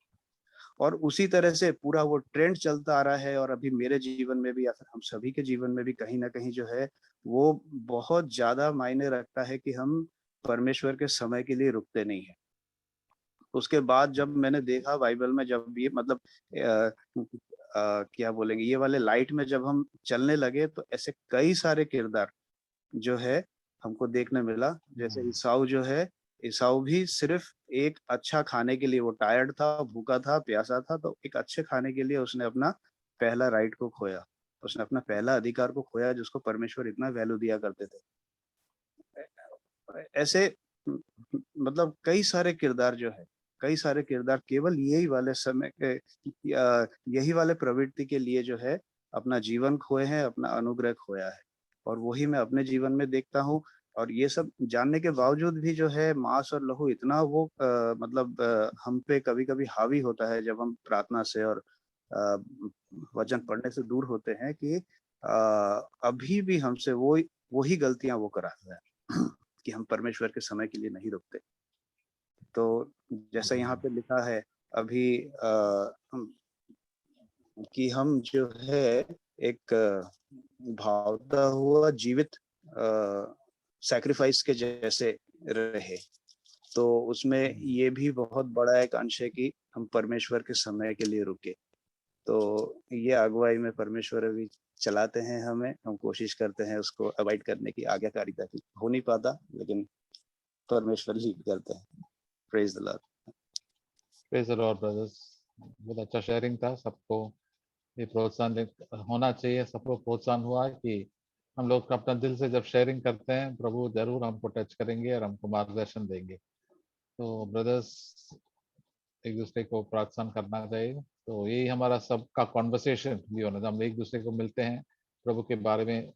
और उसी तरह से पूरा वो ट्रेंड चलता आ रहा है। और अभी मेरे जीवन में भी या फिर हम सभी के जीवन में भी कहीं ना कहीं जो है वो बहुत ज्यादा मायने रखता है कि हम परमेश्वर के समय के लिए रुकते नहीं है। उसके बाद जब मैंने देखा बाइबल में, जब ये मतलब क्या बोलेंगे, ये वाले लाइट में जब हम चलने लगे, तो ऐसे कई सारे किरदार जो है हमको देखने मिला। जैसे ईसाऊ जो है, ईसाऊ भी सिर्फ एक अच्छा खाने के लिए, वो टायर्ड था, भूखा था, प्यासा था, तो एक अच्छे खाने के लिए उसने अपना पहला राइट को खोया, उसने अपना पहला अधिकार को खोया, जिसको परमेश्वर इतना वैल्यू दिया करते थे। ऐसे मतलब कई सारे किरदार जो है, कई सारे किरदार केवल यही वाले समय के, यही वाले प्रवृत्ति के लिए जो है अपना जीवन खोए हैं, अपना अनुग्रह खोया है। और वही मैं अपने जीवन में देखता हूँ। और ये सब जानने के बावजूद भी जो है मांस और लहू इतना वो मतलब हम पे कभी कभी हावी होता है, जब हम प्रार्थना से और वचन पढ़ने से दूर होते हैं, कि अभी भी हमसे वही गलतियां वो कराता है कि हम परमेश्वर के समय के लिए नहीं रुकते। तो जैसा यहाँ पे लिखा है अभी कि हम जो है एक भावता हुआ जीवित सैक्रिफाइस के जैसे रहे, तो उसमें ये भी बहुत बड़ा एक अंश है कि हम परमेश्वर के समय के लिए रुके। तो ये अगुवाई में परमेश्वर अभी चलाते हैं हमें, हम कोशिश करते हैं उसको अवॉइड करने की, आज्ञाकारिता की। हो नहीं पाता, लेकिन परमेश्वर लीड करते हैं। Praise the Lord. Praise the Lord brothers, बहुत अच्छा शेयरिंग था। सबको ये प्रोत्साहन होना चाहिए, सबको प्रोत्साहन हुआ कि हम लोग अपना दिल से जब शेयरिंग करते हैं, प्रभु जरूर हमको टच करेंगे और हमको मार्गदर्शन देंगे। तो ब्रदर्स, एक दूसरे को प्रोत्साहन करना चाहिए। तो यही हमारा सबका कॉन्वर्सेशन भी होना चाहिए। हम एक दूसरे को मिलते हैं, प्रभु के बारे में